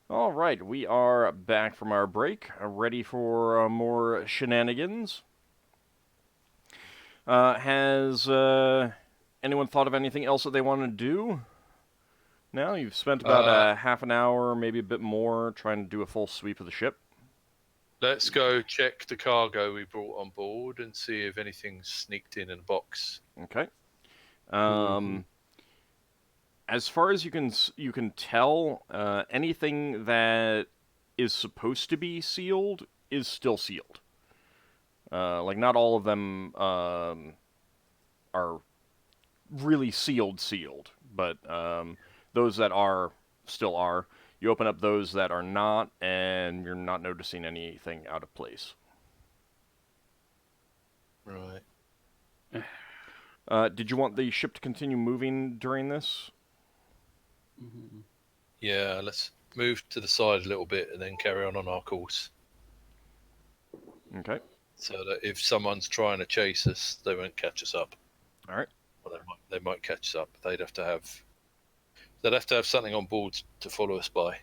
All right, we are back from our break, ready for more shenanigans. Has anyone thought of anything else that they want to do? Now you've spent about Uh, a half an hour, maybe a bit more, trying to do a full sweep of the ship. let's go check the cargo we brought on board and see if anything's sneaked in a box. Okay. Mm-hmm. As far as you can tell, anything that is supposed to be sealed is still sealed. Like not all of them are really sealed, but those that are still are. You open up those that are not, and you're not noticing anything out of place. Right. Did you want the ship to continue moving during this? Mm-hmm. Yeah, let's move to the side a little bit and then carry on our course. Okay. So that if someone's trying to chase us, they won't catch us up. All right. Well, they might catch us up. They'd have to have something on board to follow us by.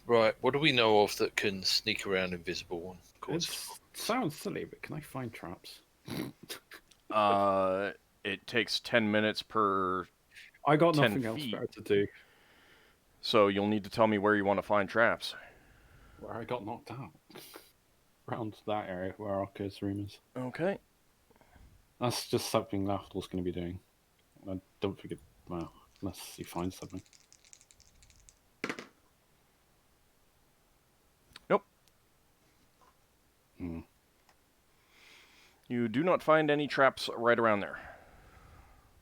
Right, what do we know of that can sneak around invisible and cause us It sounds silly, but can I find traps? It takes 10 minutes per I got 10 nothing else feet, better to do. so you'll need to tell me where you want to find traps. Where I got knocked out. Around that area where Ockar's room is. Okay. That's just something Lafdul's going to be doing. I don't think it. Well, unless he finds something. Nope. Hmm. You do not find any traps right around there.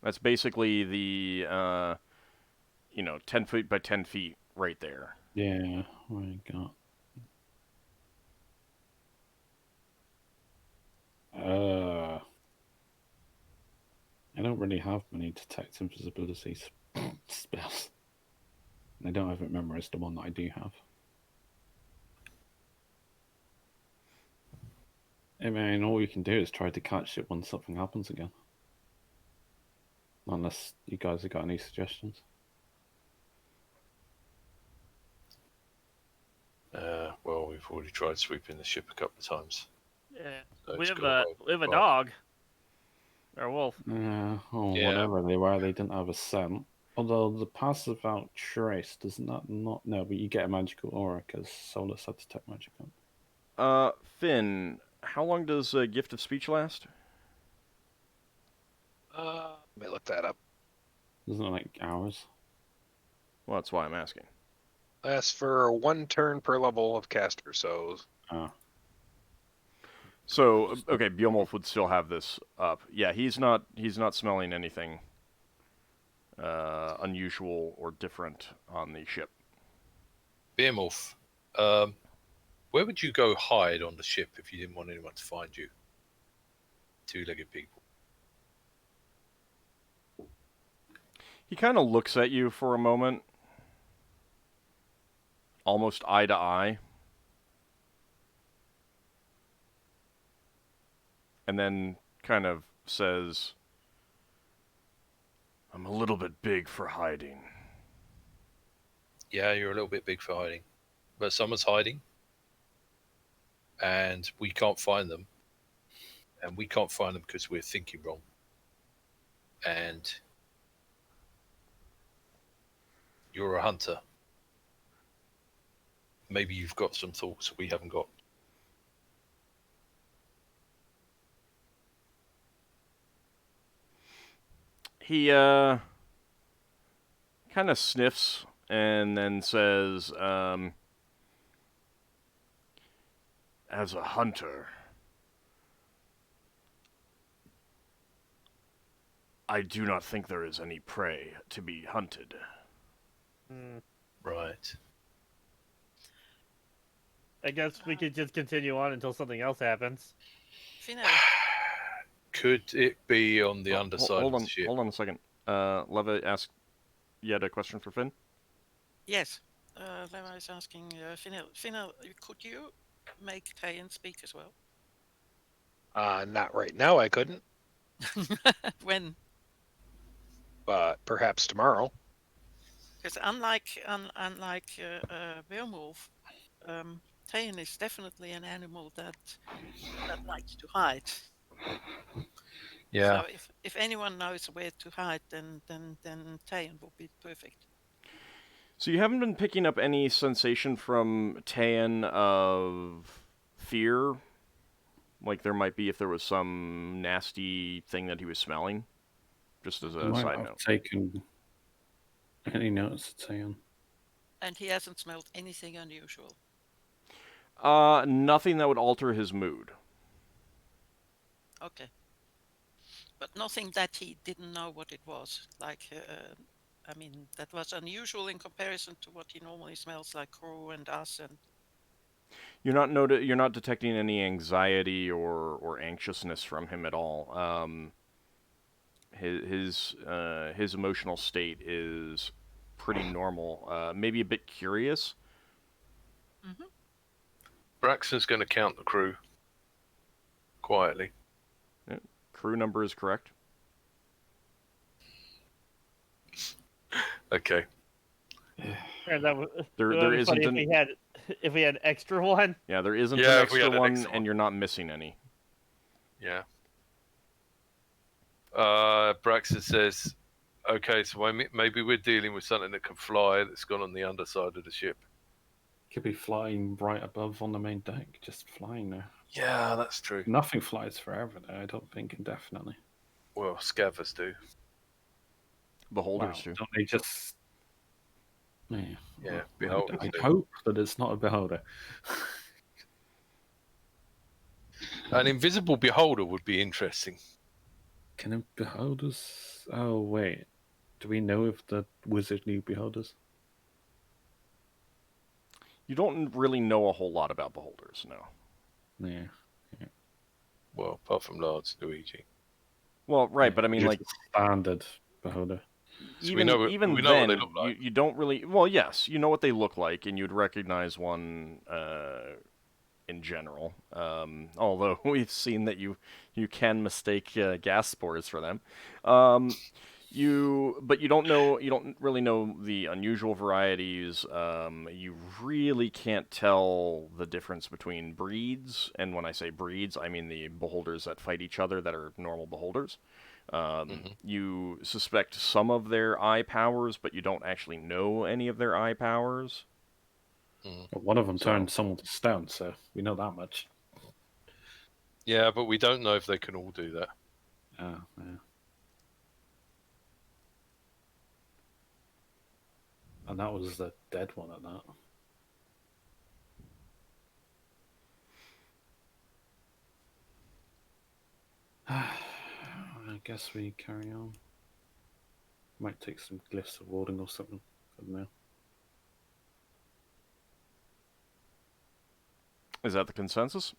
That's basically the 10 feet by 10 feet right there. Yeah, I got. I don't really have many detect invisibility spells. I don't have it memorized, the one that I do have. I mean, all you can do is try to catch it when something happens again. Unless you guys have got any suggestions. Well, we've already tried sweeping the ship a couple of times. Yeah. So We it's have gotta a go. dog. Or a wolf. Or Yeah. whatever they were, they didn't have a scent. Although the passive out trace does not no, but you get a magical aura because Solas had to detect magic on. Finn, how long does Gift of Speech last? Let me look that up. Isn't it like hours? Well, that's why I'm asking. Lasts for 1 turn per level of caster, so So, okay, Beowulf would still have this up. Yeah, he's not smelling anything unusual or different on the ship. Behemoth, where would you go hide on the ship if you didn't want anyone to find you? Two-legged people. He kind of looks at you for a moment, almost eye to eye, and then kind of says, "I'm a little bit big for hiding." Yeah, you're a little bit big for hiding, but someone's hiding, and we can't find them, and we can't find them because we're thinking wrong, and you're a hunter. Maybe you've got some thoughts we haven't got. He kind of sniffs and then says, "As a hunter, I do not think there is any prey to be hunted." Right. I guess we could just continue on until something else happens. Finnel, Could it be on the underside hold of on, the ship? hold on a second. Leva asked yet a question for Finn. yes. Leva is asking Finnel. Finnel, could you make Tayan speak as well? not right now. I couldn't. When? But perhaps tomorrow. Because unlike werewolf, Tayan is definitely an animal that likes to hide. Yeah. So if anyone knows where to hide, then Tayan will be perfect. So you haven't been picking up any sensation from Tayan of fear? Like there might be if there was some nasty thing that he was smelling? Just as I a might side have note. taken any notes at saying. And he hasn't smelled anything unusual. Nothing that would alter his mood. Okay. But nothing that he didn't know what it was. Like, I mean, that was unusual in comparison to what he normally smells like crew and us. And You're not detecting any anxiety or anxiousness from him at all. His emotional state is pretty normal. Maybe a bit curious. Braxon's going to count the crew quietly. Yeah, crew number is correct. Okay. Yeah, that would, There it would be isn't funny if we had extra one. Yeah, there isn't Yeah, an if we extra had an one, extra one. and you're not missing any. Yeah. Braxton says, okay, so maybe we're dealing with something that can fly that's gone on the underside of the ship. Could be flying right above on the main deck, just flying there. Yeah, that's true. Nothing flies forever there, I don't think, indefinitely. Well, scavers do. Beholders Wow, too. don't they just... Yeah, Yeah, well, beholders I'd do. hope that it's not a beholder. An invisible beholder would be interesting. Can beholders... Oh, wait. Do we know if the wizard knew beholders? You don't really know a whole lot about beholders, no. Yeah. Well, apart from Lards, Luigi. Well, right, Yeah, but I mean, just like, a standard beholder. So even we know what then, they look like. you don't really. Well, yes, you know what they look like, and you'd recognize one in general. Although we've seen that you can mistake gas spores for them. But you don't really know the unusual varieties. You really can't tell the difference between breeds, and when I say breeds, I mean the beholders that fight each other that are normal beholders. You suspect some of their eye powers, but you don't actually know any of their eye powers. But one of them turned someone to stone, so we know that much. Yeah, but we don't know if they can all do that. Oh, yeah. And that was the dead one at that. I guess we carry on. Might take some glyphs of warding or something. I don't know. Is that the consensus?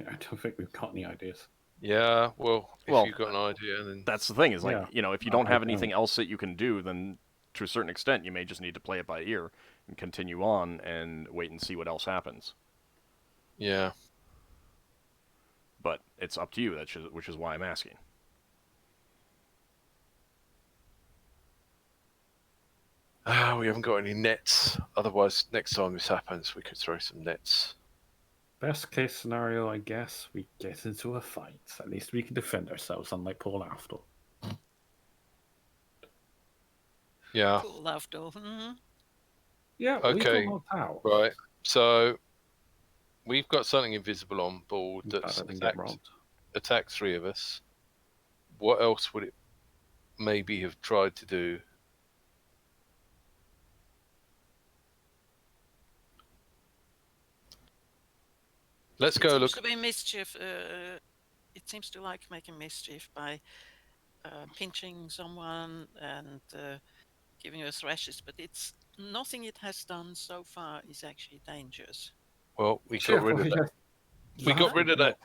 I don't think we've got any ideas. Yeah, well, if Well, you've got an idea, then That's the thing, is like, Yeah. if you I don't have don't. anything else that you can do, then to a certain extent you may just need to play it by ear and continue on and wait and see what else happens. yeah. But it's up to you, which is why I'm asking. We haven't got any nets. Otherwise, next time this happens, we could throw some nets. Best case scenario, I guess, we get into a fight. At least we can defend ourselves, unlike Paul Lafdul. Yeah. Cool, Lafdul. Yeah, we Okay. got knocked out. Right. So we've got something invisible on board that's Better than get robbed. attacked 3 of us. What else would it maybe have tried to do? Let's go look. Seems to be mischief. It seems to like making mischief by pinching someone and giving us rashes, but it's nothing it has done so far is actually dangerous. Well, we got rid of that. We got rid of that.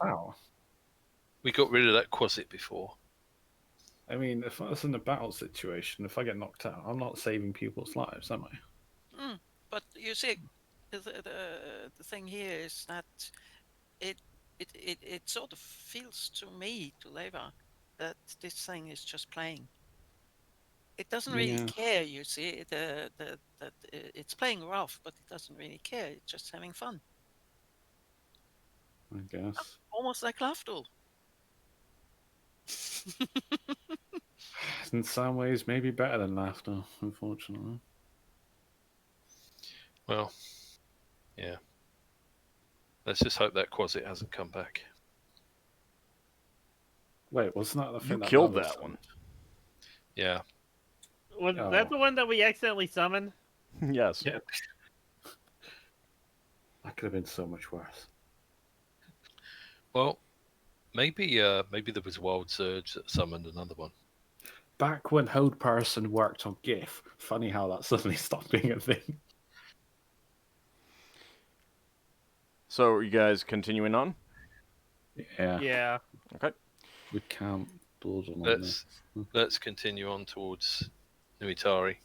We got rid of that quasit before. I mean, if I was in a battle situation, if I get knocked out, I'm not saving people's lives, am I? But you see, the thing here is that it it sort of feels to me, to Leva, that this thing is just playing. It doesn't really Yeah. care, you see, that it's playing rough, but it doesn't really care. It's just having fun. I guess. Almost like Lafdul. In some ways, maybe better than laughter, unfortunately. Well, yeah. Let's just hope that Quasit hasn't come back. Wait, wasn't that the You thing killed Lava that summoned? one. Yeah. Was Oh. that the one that we accidentally summoned? Yes. Yeah. That could have been so much worse. Well, maybe there was a wild surge that summoned another one. Back when Hold Person worked on GIF, funny how that suddenly stopped being a thing. So, are you guys continuing on? Yeah. Yeah. Okay. We can't build on this. Let's continue on towards Nuitari.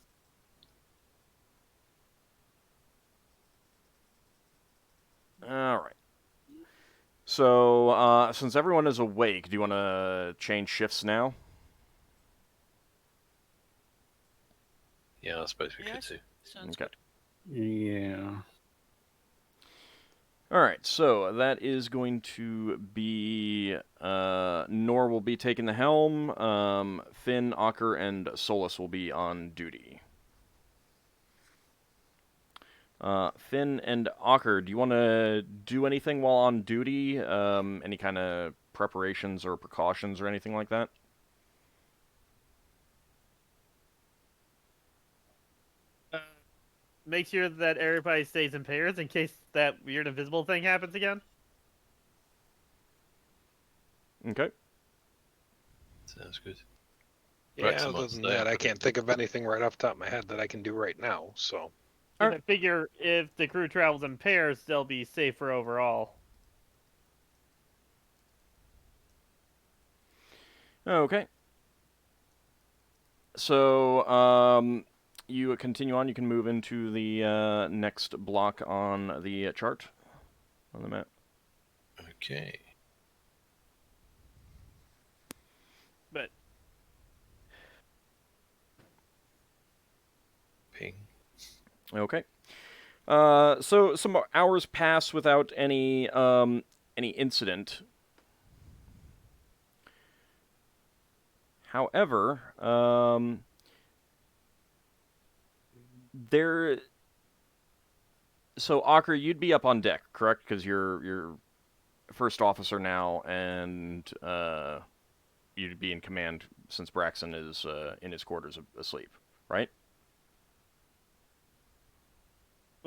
All right. So, since everyone is awake, do you want to change shifts now? Yeah, I suppose we Yes. could do. Sounds Okay. good. Yeah. All right, so that is going to be Nor will be taking the helm. Finn, Ockar, and Solas will be on duty. Finn and Ockar, do you want to do anything while on duty? Any kind of preparations or precautions or anything like that? Make sure that everybody stays in pairs in case that weird invisible thing happens again. Okay. Sounds good. Yeah, Braxon other might than stay that, on I for can't think of anything right off the top of my head that I can do right now. So, And I figure if the crew travels in pairs, they'll be safer overall. Okay. So, you continue on. You can move into the next block on the chart on the map. Okay. But Ping. Okay. So some hours pass without any incident. However, there. So Ockar, you'd be up on deck, correct? Because you're first officer now, and you'd be in command since Braxon is in his quarters asleep, right?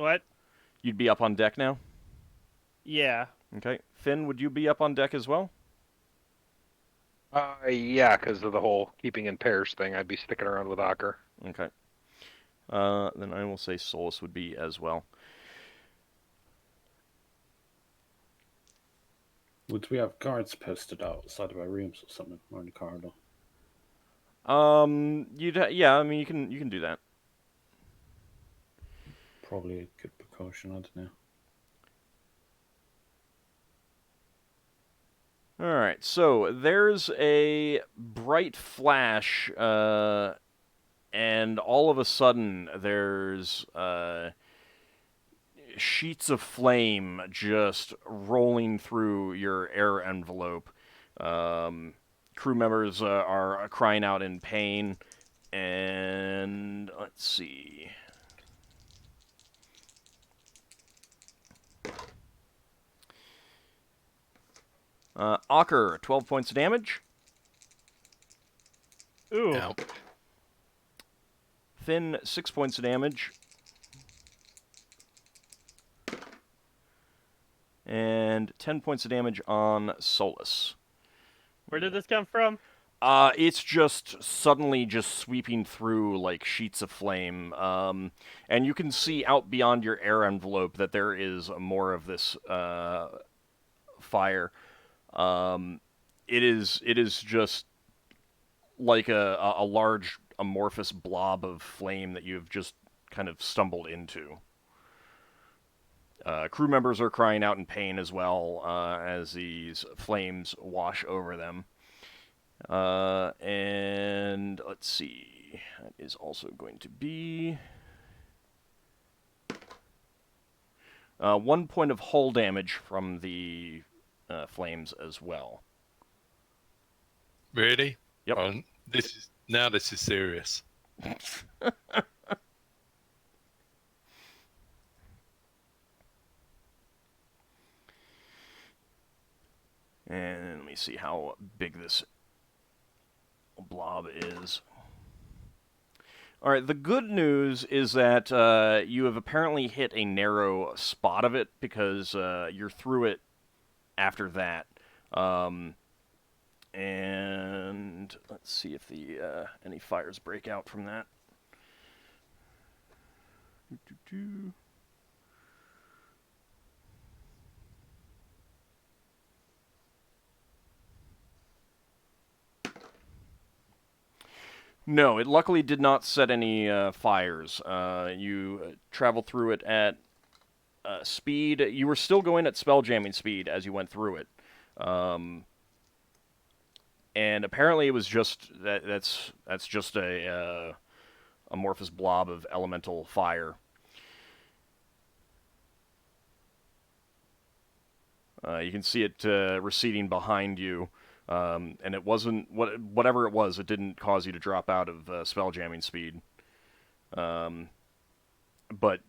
what? You'd be up on deck now. Yeah. Okay. Finn, would you be up on deck as well? yeah, because of the whole keeping in pairs thing, I'd be sticking around with Ockar. Okay. Then I will say Solas would be as well. Would we have guards posted outside of our rooms or something, or in the corridor? Yeah, I mean, you can do that. Probably a good precaution, I don't know. All right, so there's a bright flash, and all of a sudden there's sheets of flame just rolling through your air envelope. Crew members are crying out in pain, and let's see. Ockar, 12 points of damage. Ooh. Ow. Finn, 6 points of damage. And 10 points of damage on Solas. Where did this come from? It's just suddenly just sweeping through like sheets of flame. And you can see out beyond your air envelope that there is more of this fire. It is just like a large amorphous blob of flame that you've just kind of stumbled into. Crew members are crying out in pain as well as these flames wash over them. And let's see, that is also going to be 1 point of hull damage from the flames as well. Really? Yep. This is serious. And let me see how big this blob is. All right, the good news is that you have apparently hit a narrow spot of it because you're through it after that. And let's see if any fires break out from that. No, it luckily did not set any fires. You travel through it at speed. You were still going at spelljamming speed as you went through it. And apparently it was just that's just a amorphous blob of elemental fire. You can see it receding behind you, and it wasn't whatever it was. It didn't cause you to drop out of spelljamming speed. But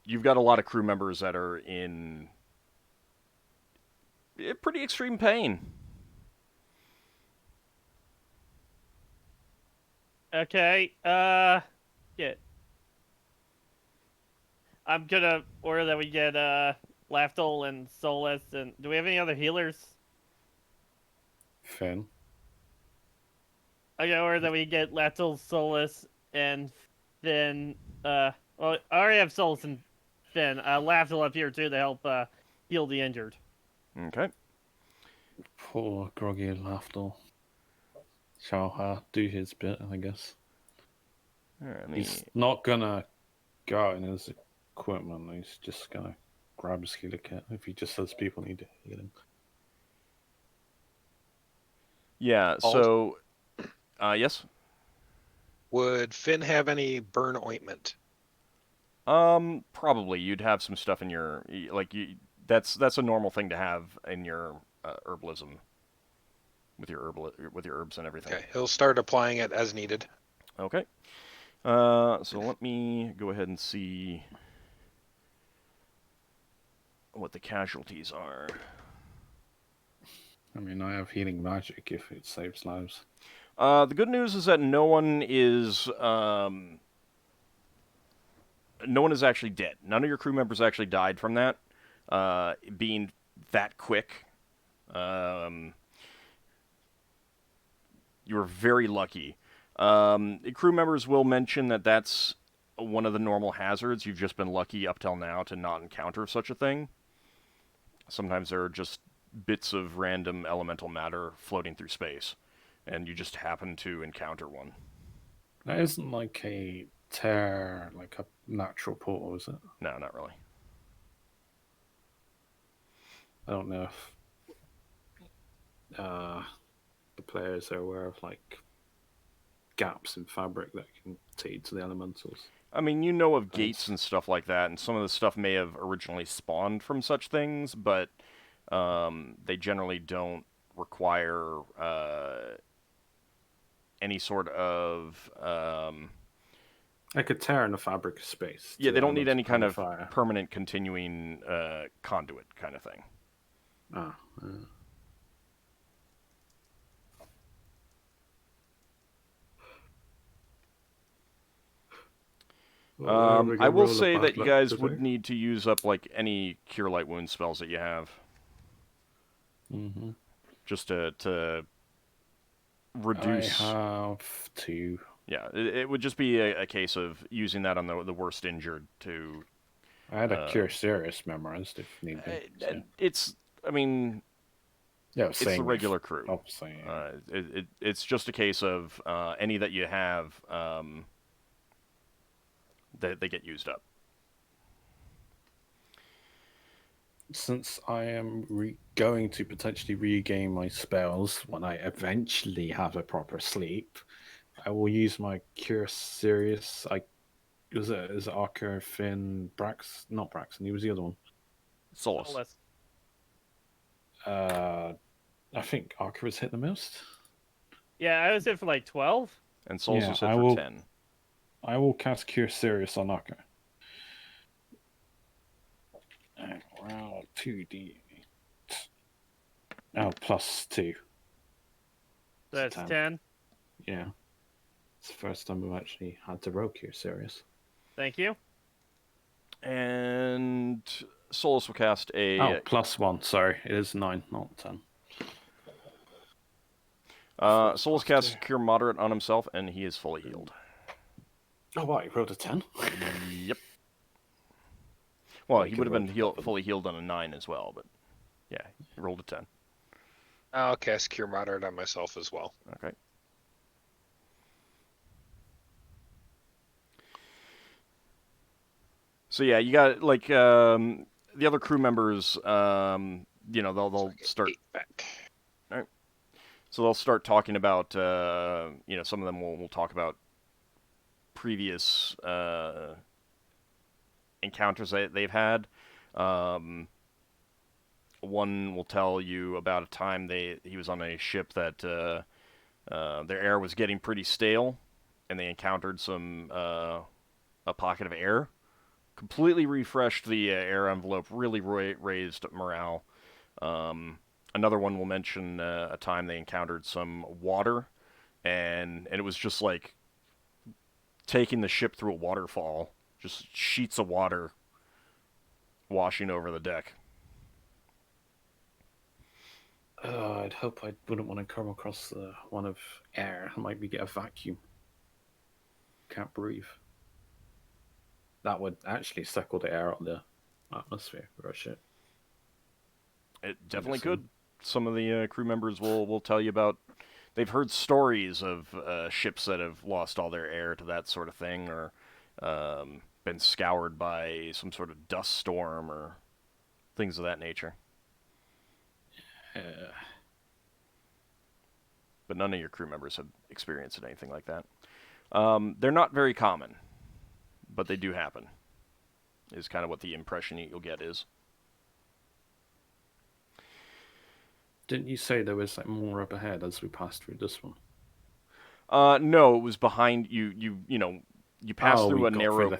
you've got a lot of crew members that are in pretty extreme pain. Okay, yeah. I'm gonna order that we get, Lafdul and Solas, and do we have any other healers? Finn. I'm gonna order that we get Lafdul, Solas, and Finn, well, I already have Solas and Finn, Lafdul up here too to help, heal the injured. Okay. Poor groggy Lafdul. Shall do his bit, I guess. All right, He's not gonna go out in his equipment. He's just gonna grab his healer kit if he just says people need healing. Yeah. So, yes. Would Finn have any burn ointment? Probably you'd have some stuff in your that's a normal thing to have in your herbalism with your herbs and everything. Okay, he'll start applying it as needed. Okay. So let me go ahead and see what the casualties are. I mean, I have healing magic if it saves lives. The good news is that no one is actually dead. None of your crew members actually died from that, being that quick. You were very lucky. Crew members will mention that that's one of the normal hazards. You've just been lucky up till now to not encounter such a thing. Sometimes there are just bits of random elemental matter floating through space, and you just happen to encounter one. That isn't like a tear, like a natural portal, is it? No, not really. I don't know if the players are aware of like gaps in fabric that can take you to the elementals. I mean, you know of gates and stuff like that, and some of the stuff may have originally spawned from such things, but they generally don't require any sort of... like a tear in the fabric of space. Yeah, they don't need any kind of fire. permanent continuing conduit kind of thing. Ah, I will say that you guys would need to use up like any Cure Light Wound spells that you have. Mm-hmm. Just to reduce... I have 2. Yeah, it would just be a case of using that on the worst injured to... I had a Cure Serious memorized if need be. So. It's, I mean... Yeah, it's the regular crew. Obviously, yeah. It's just a case of any that you have, they get used up. since I am going to potentially regain my spells when I eventually have a proper sleep, I will use my Cure Serious. Is it Ockar, Finn, not Braxon, he was the other one. Solas. I think Ockar was hit the most. Yeah, I was hit for like 12. And Solas Yeah, was hit for 10. I will cast Cure Serious on Ockar. And roll 2d8. Oh, plus 2. So that's 10. Yeah. It's the first time we've actually had to roll Cure Serious. Thank you. And Solas will cast a... Oh, plus 1. Sorry, it is 9, not 10. Solas casts Cure Moderate on himself, and he is fully healed. Oh, what? He rolled a 10? Yep. Well, He he could would have have been rolled fully healed on a 9 as well, but yeah, he rolled a 10. I'll cast Cure Moderate on myself as well. Okay. So yeah, you got like the other crew members. They'll start. All right. So they'll start talking about. Some of them will talk about previous encounters that they've had. One will tell you about a time he was on a ship that their air was getting pretty stale, and they encountered a pocket of air. Completely refreshed the air envelope, really raised morale. Another one will mention a time they encountered some water, and it was just like taking the ship through a waterfall, just sheets of water washing over the deck. I'd hope I wouldn't want to come across one of air. I might get a vacuum. Can't breathe. That would actually suckle the air out of the atmosphere for a ship. It definitely could. Some of the crew members will tell you about. They've heard stories of ships that have lost all their air to that sort of thing, or been scoured by some sort of dust storm or things of that nature. But none of your crew members have experienced anything like that. They're not very common, but they do happen, is kind of what the impression you'll get is. Didn't you say there was more up ahead as we passed through this one? No, it was behind you. You passed through a narrow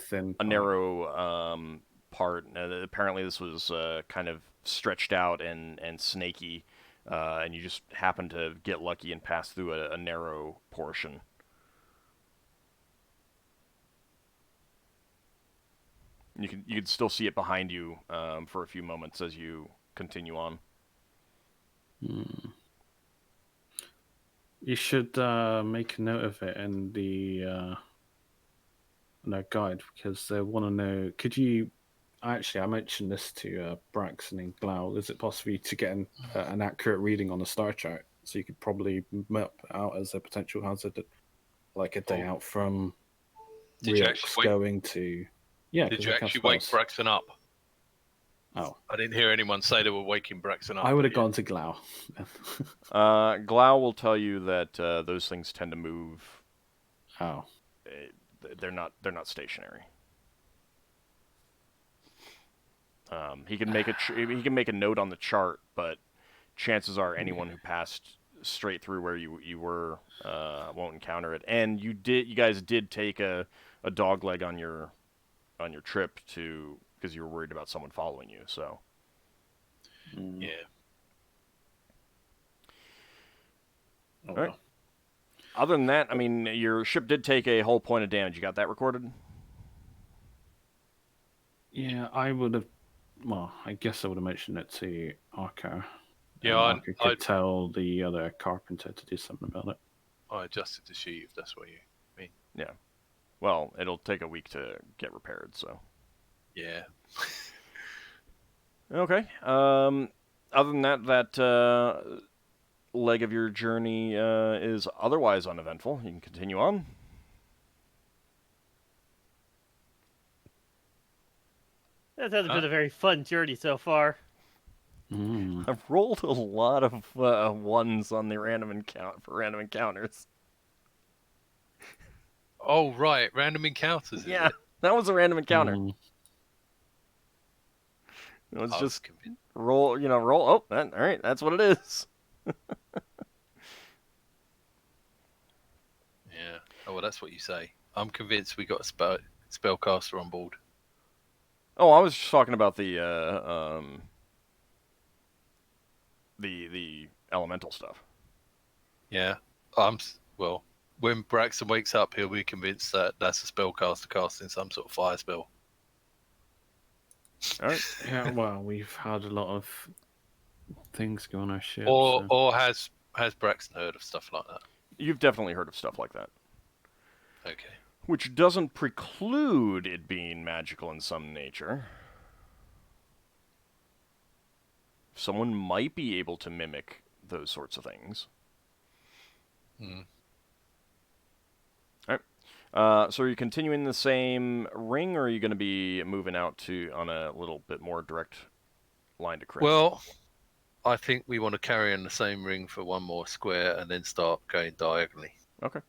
part. Apparently, this was kind of stretched out and snaky, and you just happened to get lucky and pass through a narrow portion. You could still see it behind you for a few moments as you continue on. You should make a note of it in the guide, because they want to know. Could you actually? I mentioned this to Braxon and Glau. Is it possible to get an accurate reading on the star chart, so you could probably map it out as a potential hazard, like a day out from going to? Yeah. Did you actually wake Braxon up? Oh. I didn't hear anyone say they were waking Braxon up. I would have gone to Glau. Glau will tell you that those things tend to move. Oh. They're not stationary. He can make a note on the chart, but chances are anyone who passed straight through where you were won't encounter it. And you guys did take a dog leg on your trip because you were worried about someone following you. So yeah. All right. Other than that, I mean, your ship did take a whole point of damage. You got that recorded? Yeah, I would have. Well, I guess I would have mentioned it to Ockar. Yeah, Ockar could tell the other carpenter to do something about it. I adjusted the sheet, if that's what you mean. Yeah. Well, it'll take a week to get repaired, so. Yeah. Okay. Other than that leg of your journey is otherwise uneventful. You can continue on. That has been a very fun journey so far. I've rolled a lot of ones on the random encounters. Oh, right. Random encounters, is Yeah, it? that was a random encounter. It was I was just convinced. roll. Oh, all right, that's what it is. Yeah. Oh, well, that's what you say. I'm convinced we got a spellcaster on board. Oh, I was just talking about the the elemental stuff. Yeah. Well, when Braxon wakes up, he'll be convinced that that's a spellcaster casting some sort of fire spell. All right. Yeah, well, we've had a lot of things go on our ship. Or so. or has Braxton heard of stuff like that? You've definitely heard of stuff like that. Okay. Which doesn't preclude it being magical in some nature. Someone might be able to mimic those sorts of things. Hmm. So are you continuing the same ring, or are you going to be moving out on a little bit more direct line to Chris? Well, I think we want to carry on the same ring for one more square and then start going diagonally. Okay.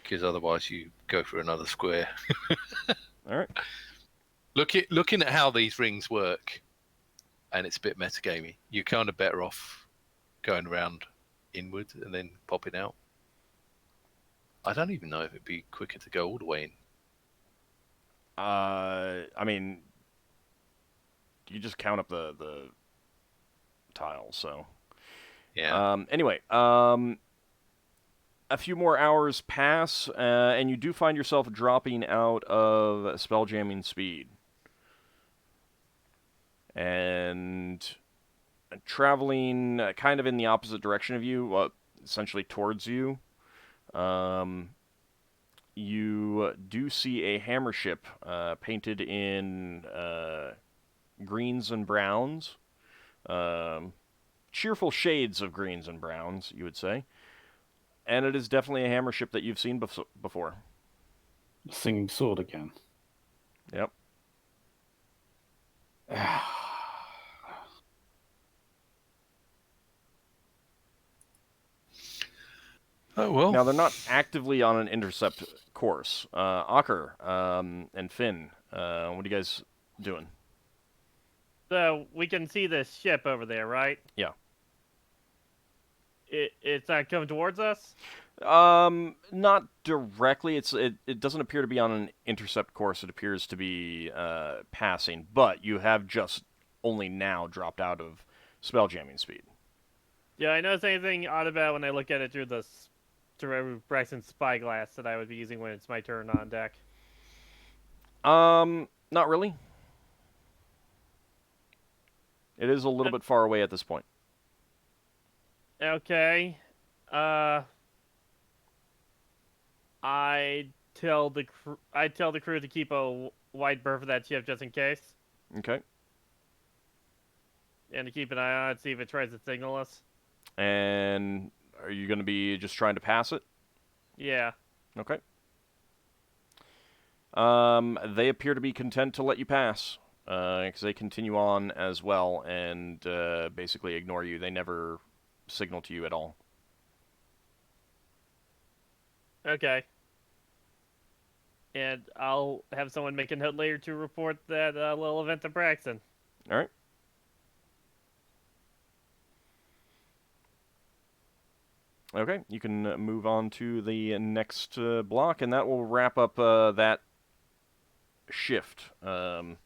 Because otherwise you go for another square. All right. Looking at how these rings work, and it's a bit metagamey, you're kind of better off going around inward and then popping out. I don't even know if it'd be quicker to go all the way in. I mean, you just count up the tiles, so. Yeah. Anyway, a few more hours pass, and you do find yourself dropping out of spelljamming speed. And traveling kind of in the opposite direction of you, essentially towards you, you do see a hammer ship painted in greens and browns. Cheerful shades of greens and browns, you would say. And it is definitely a hammer ship that you've seen before. Singing sword again. Yep. Oh, well. Now, they're not actively on an intercept course. Ockar and Finn, what are you guys doing? So we can see this ship over there, right? Yeah. It's not coming towards us? Not directly. It doesn't appear to be on an intercept course. It appears to be passing, but you have just only now dropped out of spelljamming speed. Yeah, I notice anything odd about when I look at it through Braxton's spyglass that I would be using when it's my turn on deck. Not really. It is a little bit far away at this point. Okay. I tell the crew to keep a wide berth of that ship just in case, Okay. and to keep an eye on it, see if it tries to signal us. And are you going to be just trying to pass it? Yeah. Okay. They appear to be content to let you pass, because they continue on as well and basically ignore you. They never signal to you at all. Okay. And I'll have someone make a note later to report that little event to Braxton. All right. Okay, you can move on to the next block, and that will wrap up that shift. You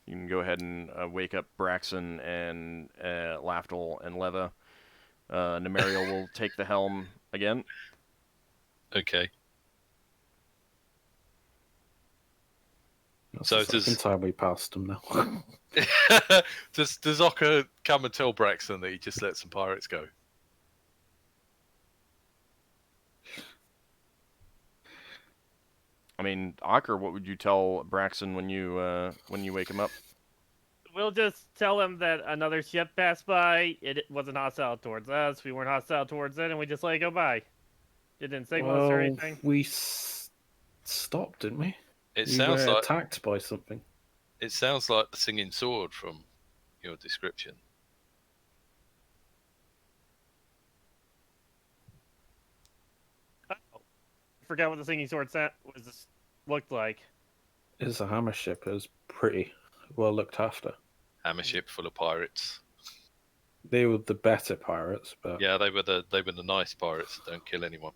can go ahead and wake up Braxon and Lafdul and Leva. Nemeriel will take the helm again. Okay. That's So the second time we passed them now. does Ockar come and tell Braxton that he just let some pirates go? I mean, Ockar, what would you tell Braxon when you wake him up? We'll just tell him that another ship passed by. It wasn't hostile towards us. We weren't hostile towards it, and we just let it go by. It didn't signal us or anything. We stopped, didn't we? It You sounds were like attacked by something. the singing sword from your description. Oh, I forgot what the singing sword looked like. It's a hammer ship. It was pretty well looked after. Hammer ship full of pirates. They were the better pirates, but Yeah, they were the nice pirates that don't kill anyone.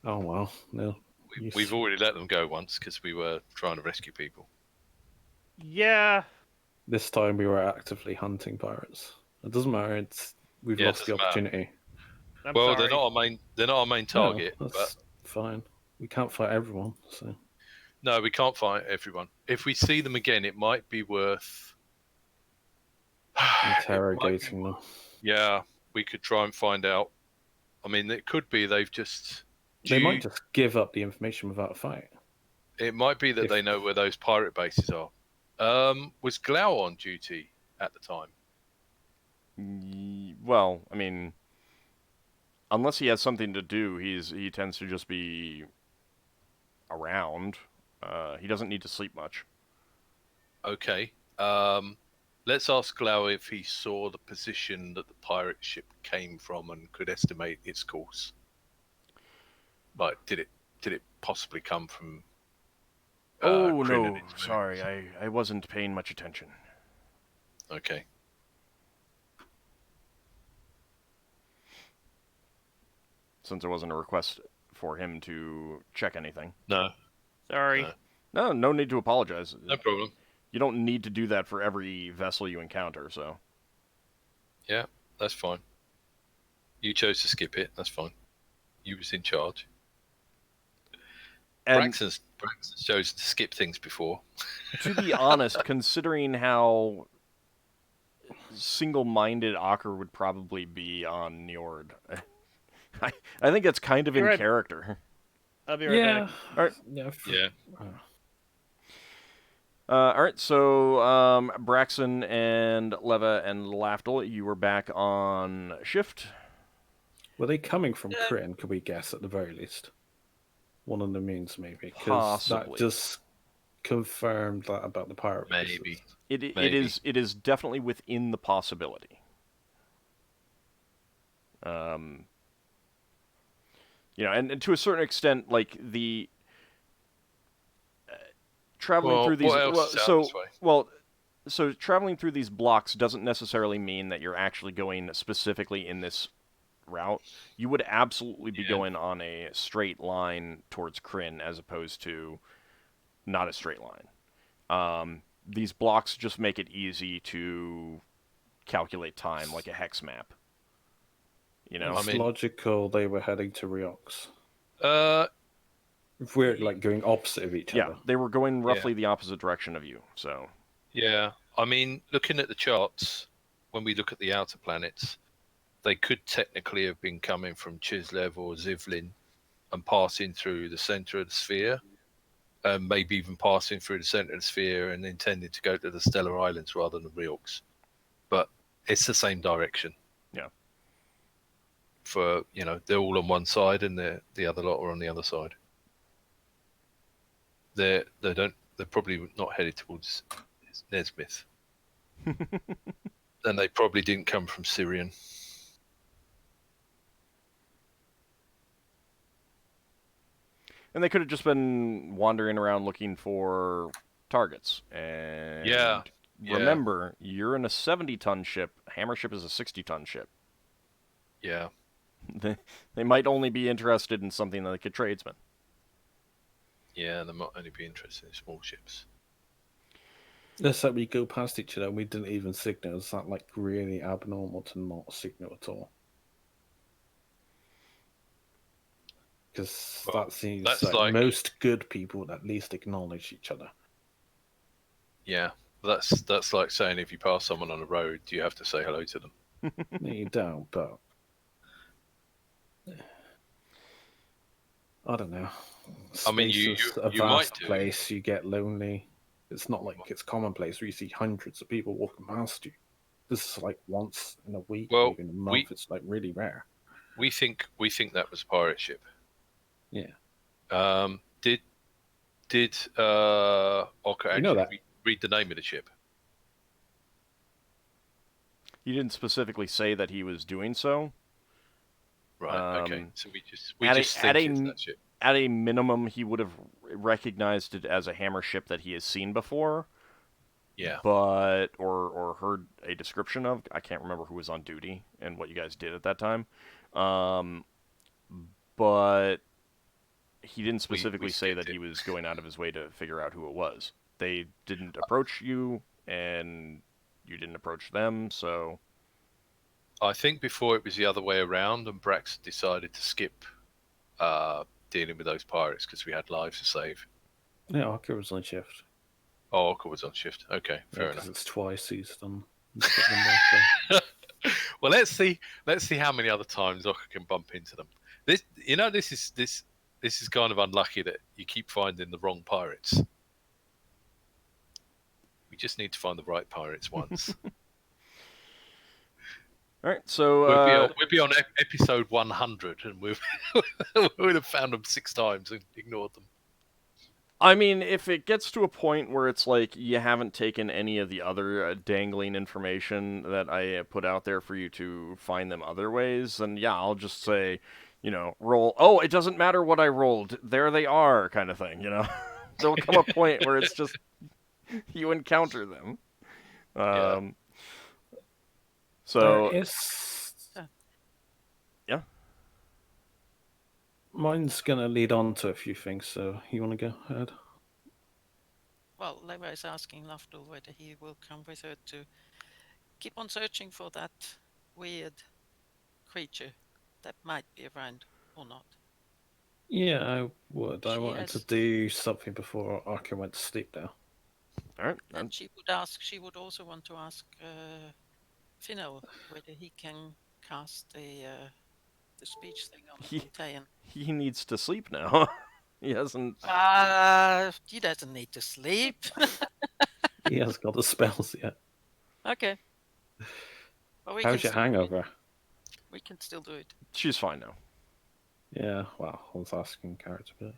oh well. No, We've already let them go once because we were trying to rescue people. Yeah. This time we were actively hunting pirates. It doesn't matter. We've Yeah, it lost the doesn't matter. opportunity. I'm Well, sorry. they're not our main target, No, but that's fine. We can't fight everyone, so no, we can't fight everyone. If we see them again, it might be worth interrogating them. Yeah, we could try and find out. I mean, it could be they've just. They might just give up the information without a fight. It might be that they know where those pirate bases are. Was Glau on duty at the time? Well, I mean, unless he has something to do, he tends to just be around. He doesn't need to sleep much. Okay. Let's ask Glau if he saw the position that the pirate ship came from and could estimate its course. Like, did it possibly come from? Oh Kryn and no, its sorry, moons? I wasn't paying much attention. Okay. Since there wasn't a request for him to check anything. No. Sorry. No need to apologize. No problem. You don't need to do that for every vessel you encounter, so. Yeah, that's fine. You chose to skip it. That's fine. You was in charge. And Braxon's chosen to skip things before. to be honest, considering how single-minded Ockar would probably be on Njord, I think it's kind of in You're right. character. I'll be right back. All right. Yeah. All right, so Braxon and Leva and Lafdul, you were back on shift. Were they coming from Kryn, could we guess, at the very least? One of the means, maybe. Because Possibly. that just confirmed that about the pirate bases. Maybe. It is definitely within the possibility. You know, and to a certain extent, like the traveling through these. What else is out this way? So traveling through these blocks doesn't necessarily mean that you're actually going specifically in this route. You would absolutely be going on a straight line towards Kryn as opposed to not a straight line. These blocks just make it easy to calculate time, like a hex map. You know, It's logical they were heading to Riox. If we're like going opposite of each other. Yeah, they were going roughly the opposite direction of you. So. Yeah, I mean, looking at the charts, when we look at the outer planets, they could technically have been coming from Chislev or Zivlin and passing through the center of the sphere, and maybe even passing through the center of the sphere and intending to go to the Stellar Islands rather than Riox. But it's the same direction. Yeah. For, they're all on one side and the other lot are on the other side. They're probably not headed towards Nesmith. And they probably didn't come from Syrian. And they could have just been wandering around looking for targets. And remember, you're in a 70-ton ship. Hammer ship is a 60-ton ship. Yeah. They might only be interested in something like a tradesman. Yeah, they might only be interested in small ships. Let's say we go past each other and we didn't even signal. Is that like really abnormal to not signal at all? Because that seems like most good people would at least acknowledge each other. Yeah, that's like saying if you pass someone on the road, you have to say hello to them. No, you don't, but I don't know. I mean, you might do. Place, you get lonely. It's not like it's commonplace where you see hundreds of people walking past you. This is like once in a week, maybe in a month. It's like really rare. We think that was a pirate ship. Yeah. Did Ockar You know actually that. read the name of the ship? He didn't specifically say that he was doing so. Right. Okay. Um, So we at just a think it's that ship. at a minimum, he would have recognized it as a hammer ship that he has seen before. Yeah. But or heard a description of. I can't remember who was on duty and what you guys did at that time. But he didn't We specifically say skipped that it. he was going out of his way to figure out who it was. They didn't approach you, and you didn't approach them, so I think before it was the other way around, and Braxon decided to skip dealing with those pirates because we had lives to save. Yeah, Ockar was on shift. Oh, Ockar was on shift. Okay, fair Because enough. it's twice he's done. He's got them both, so. Well, let's see how many other times Ockar can bump into them. This is kind of unlucky that you keep finding the wrong pirates. We just need to find the right pirates once. all right. So we'll be on episode 100, and we would have found them 6 times and ignored them. I mean, if it gets to a point where it's like you haven't taken any of the other dangling information that I put out there for you to find them other ways, then yeah, I'll just say, roll. Oh, it doesn't matter what I rolled. There they are, kind of thing. There'll come a point where it's just you encounter them. Yeah. So It's... yeah. Mine's going to lead on to a few things, so you want to go ahead? Well, Leva is asking Lafdul whether he will come with her to keep on searching for that weird creature that might be around or not. Yeah, I would. I She wanted to has- do something before Ockar went to sleep now. All right. And she would also want to ask Finnel'ar whether he can cast the speech thing on Tayan. He needs to sleep now. He hasn't. He doesn't need to sleep. He hasn't got the spells yet. Okay. Well, How's your hangover? We can still do it. She's fine now. Yeah, well, I was asking character, but...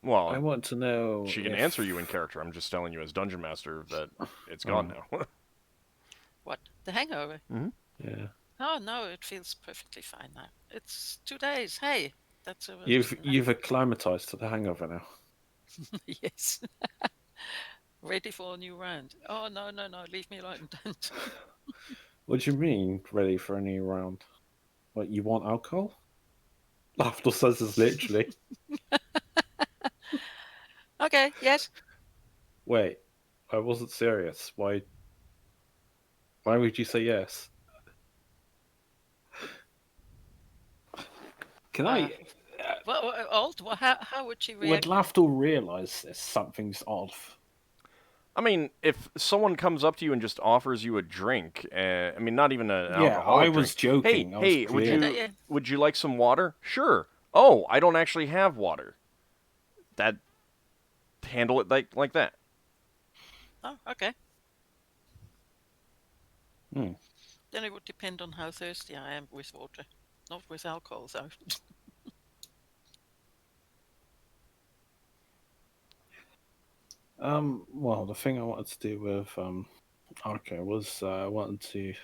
Well, I want to know. she can answer you in character. I'm just telling you as Dungeon Master that it's gone now. What? The hangover? Mm-hmm. Yeah. Oh, no, it feels perfectly fine now. It's 2 days. Hey, that's a... You've acclimatized to the hangover now. Yes. Ready for a new round. Oh, no, leave me alone. Don't. What do you mean, ready for a new round? What, you want alcohol? Lafdul says this literally. Okay, yes. Wait, I wasn't serious. Why would you say yes? Can I... Well, how would she Would react? Lafdul realise this? Something's off. I mean, if someone comes up to you and just offers you a drink, I mean, not even an Yeah, alcoholic I was drink. joking. Hey, would you like some water? Sure. Oh, I don't actually have water. Handle it like that. Oh, okay. Hmm. Then it would depend on how thirsty I am with water. Not with alcohol, though. Well, the thing I wanted to do with Ockar was I wanted to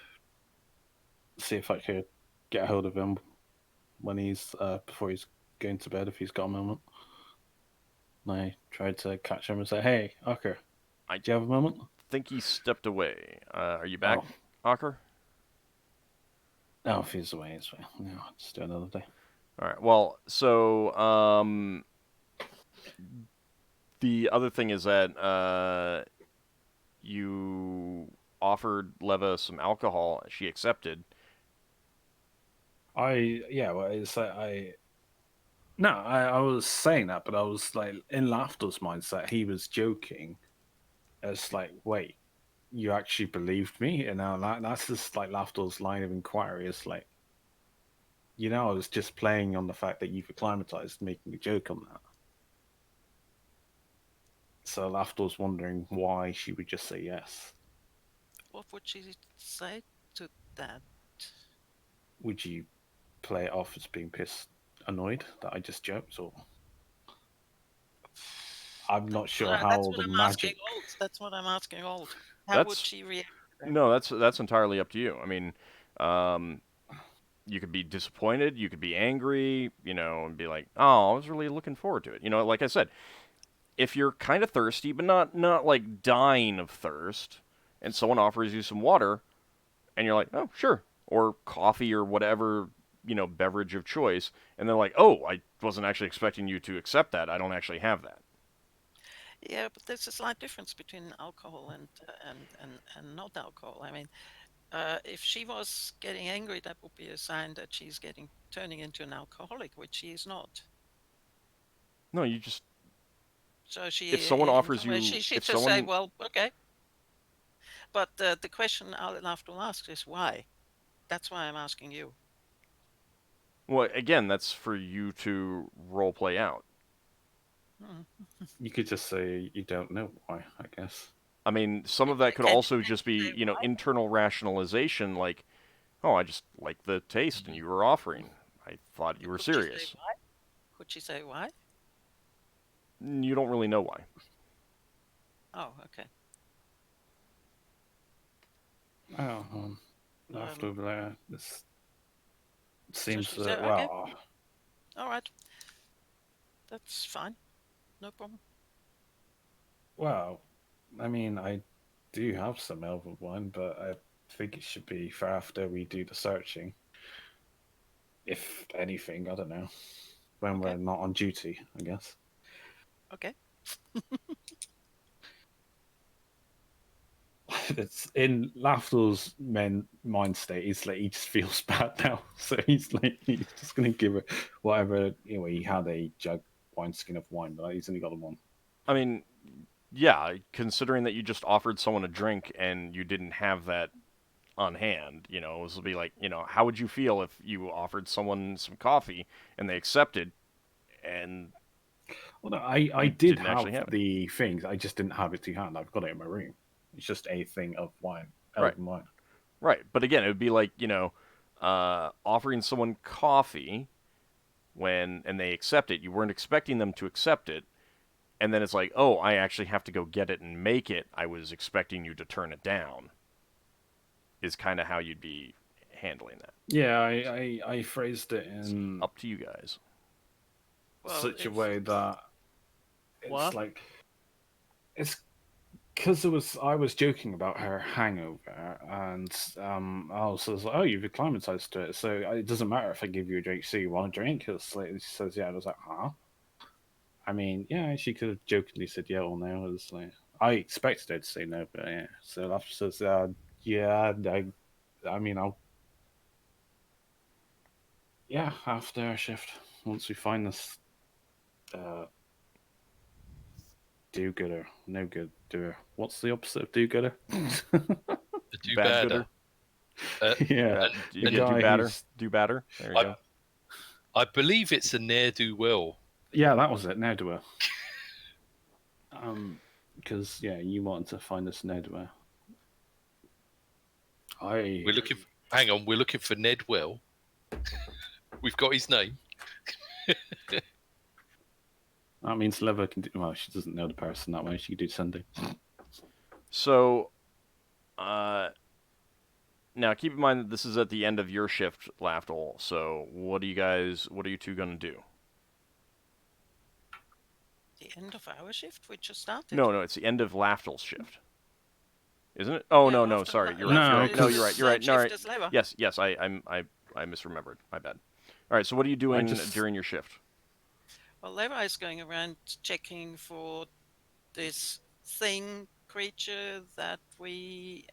see if I could get a hold of him when he's before he's going to bed, if he's got a moment. And I tried to catch him and say, "Hey, Ockar, do you have a moment?" I think he stepped away. Are you back, Ockar? Oh, if he's away, he's away. Yeah, I'll just do another day. All right. Well, so the other thing is that you offered Leva some alcohol. She accepted. Well, it's like I was saying that, but I was like in Lafdul's mindset, he was joking. It's like, wait, you actually believed me? And now that's just like Lafdul's line of inquiry. It's like, I was just playing on the fact that you've acclimatized, making a joke on that. So Lafdul's wondering why she would just say yes. What would she say to that? Would you play it off as being annoyed that I just joked, or? I'm not sure That's how what the I'm asking magic. Old. That's what I'm asking Old. How would That's she react? no, that's entirely up to you. I mean, you could be disappointed, you could be angry, and be like, "Oh, I was really looking forward to it." Like I said, if you're kind of thirsty, but not like dying of thirst, and someone offers you some water, and you're like, "Oh, sure," or coffee or whatever, beverage of choice, and they're like, "Oh, I wasn't actually expecting you to accept that. I don't actually have that." Yeah, but there's a slight difference between alcohol and not alcohol. I mean, if she was getting angry, that would be a sign that she's turning into an alcoholic, which she is not. No, you just So if she, someone in offers some way, you she if just say, someone well, okay. But the question I'll have to ask is why. That's why I'm asking you. well, again, that's for you to role play out. Hmm. You could just say you don't know why, I guess. I mean, some of that could Can also you just be, say why? internal rationalization, like, oh, I just like the taste and you were offering. I thought you were Could she say serious. why? Could she say why? You don't really know why. Oh, okay. Oh, Um, after that, this so seems she that said, okay, well. all right, that's fine, no problem. Well, I mean, I do have some elven wine, but I think it should be for after we do the searching. If anything, I don't know. When Okay, we're not on duty, I guess. okay. It's in Lafdul's mind state. He's like he just feels bad now, so he's just gonna give it whatever. He had a jug wineskin of wine, but he's only got the one. I mean, yeah, considering that you just offered someone a drink and you didn't have that on hand, this will be like, how would you feel if you offered someone some coffee and they accepted and Well, no, I you did didn't actually have have it? the things. I just didn't have it to hand. I've got it in my room. It's just a thing of wine, Right, elven wine. right. But again, it would be like, offering someone coffee and they accept it. You weren't expecting them to accept it, and then it's like, oh, I actually have to go get it and make it. I was expecting you to turn it down. Is kind of how you'd be handling that. Yeah, I phrased it It's in up to you guys. Well, such a if way that it's What? like it's because I was joking about her hangover, and I was like, "Oh, you've acclimatized to it, so it doesn't matter if I give you a drink. So you want a drink?" It's like she says, "Yeah." I was like, "Huh?" I mean, yeah, she could have jokingly said yeah or no. It was like I expected her to say no, but yeah. So after says, "Yeah, I mean, I'll yeah after our shift once we find this uh do-gooder, no good doer. What's the opposite of do-gooder?" The do Bad badder. gooder. Yeah, the Do guy batter. who's Do batter. There you I, go. I believe it's a ne'er do well. yeah, that was it, Nedua. Because yeah, you wanted to find this Nedua. I We're looking. Hang on, we're looking for Ned Well. We've got his name. that means Lever can do. Well, she doesn't know the person that way. She can do Sunday. So, now keep in mind that this is at the end of your shift, Lafdul. So, what are you two gonna do? the end of our shift, we just started. No, it's the end of Lafdul's shift, isn't it? Oh, Yeah, no, after sorry, you're right. No, You're right. No, because- you're right. You're same right. No, shift right. as Leva. Yes, I misremembered. My bad. All right. So, what are you doing during your shift? Well, Leva is going around checking for this creature that we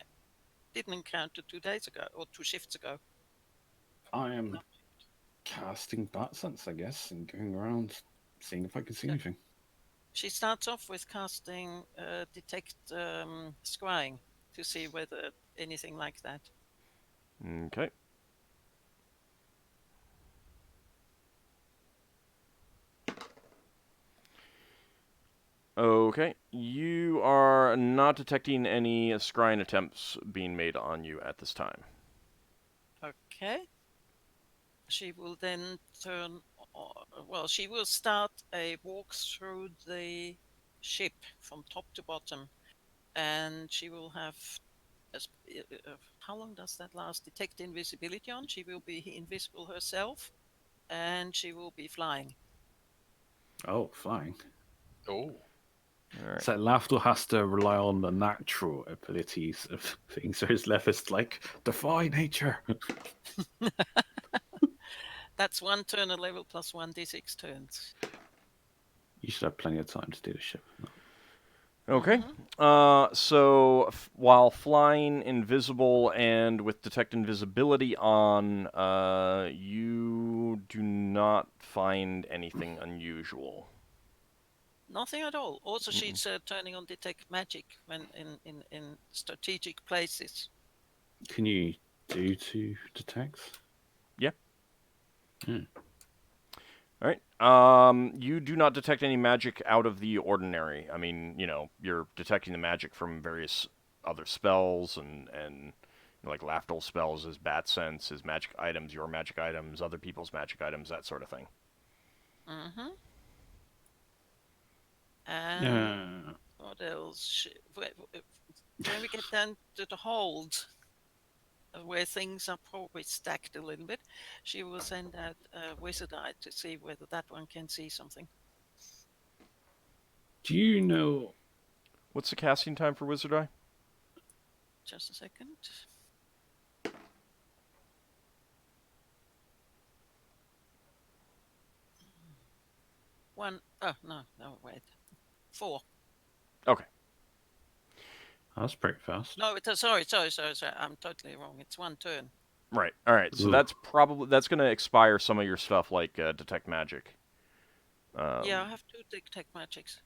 didn't encounter 2 days ago or 2 shifts ago. I am casting bat sense, I guess, and going around seeing if I can see Yeah. anything. She starts off with casting detect scrying to see whether anything like that. Okay. Okay. You are not detecting any scrying attempts being made on you at this time. Okay. She will then turn. Well, she will start a walk through the ship from top to bottom, and she will have. How long does that last? Detect invisibility on. She will be invisible herself, and she will be flying. Oh, flying. Oh. All right. So Lafdul has to rely on the natural abilities of things. So his left is like, defy nature. That's 1 turn a level plus 1d6 turns. You should have plenty of time to do the ship. Okay. Mhm. So while flying invisible and with detect invisibility on, you do not find anything unusual. Nothing at all. Also, Mm-mm. she's turning on detect magic when in strategic places. Can you do 2 detects? Yeah. Hmm. All right. You do not detect any magic out of the ordinary. I mean, you're detecting the magic from various other spells and like Lafdul spells, his bat sense, his magic items, your magic items, other people's magic items, that sort of thing. Mm-hmm. And Yeah. what else? When we get down to the hold, where things are probably stacked a little bit, she will send out a wizard eye to see whether that one can see something. Do you know? What's the casting time for Wizard Eye? Just a second. One. Oh, no, wait. 4. Okay. That's pretty fast. No, sorry. I'm totally wrong. It's 1 turn. Right. All right. So Ooh. that's going to expire some of your stuff like detect magic. Yeah, I have 2 detect magics.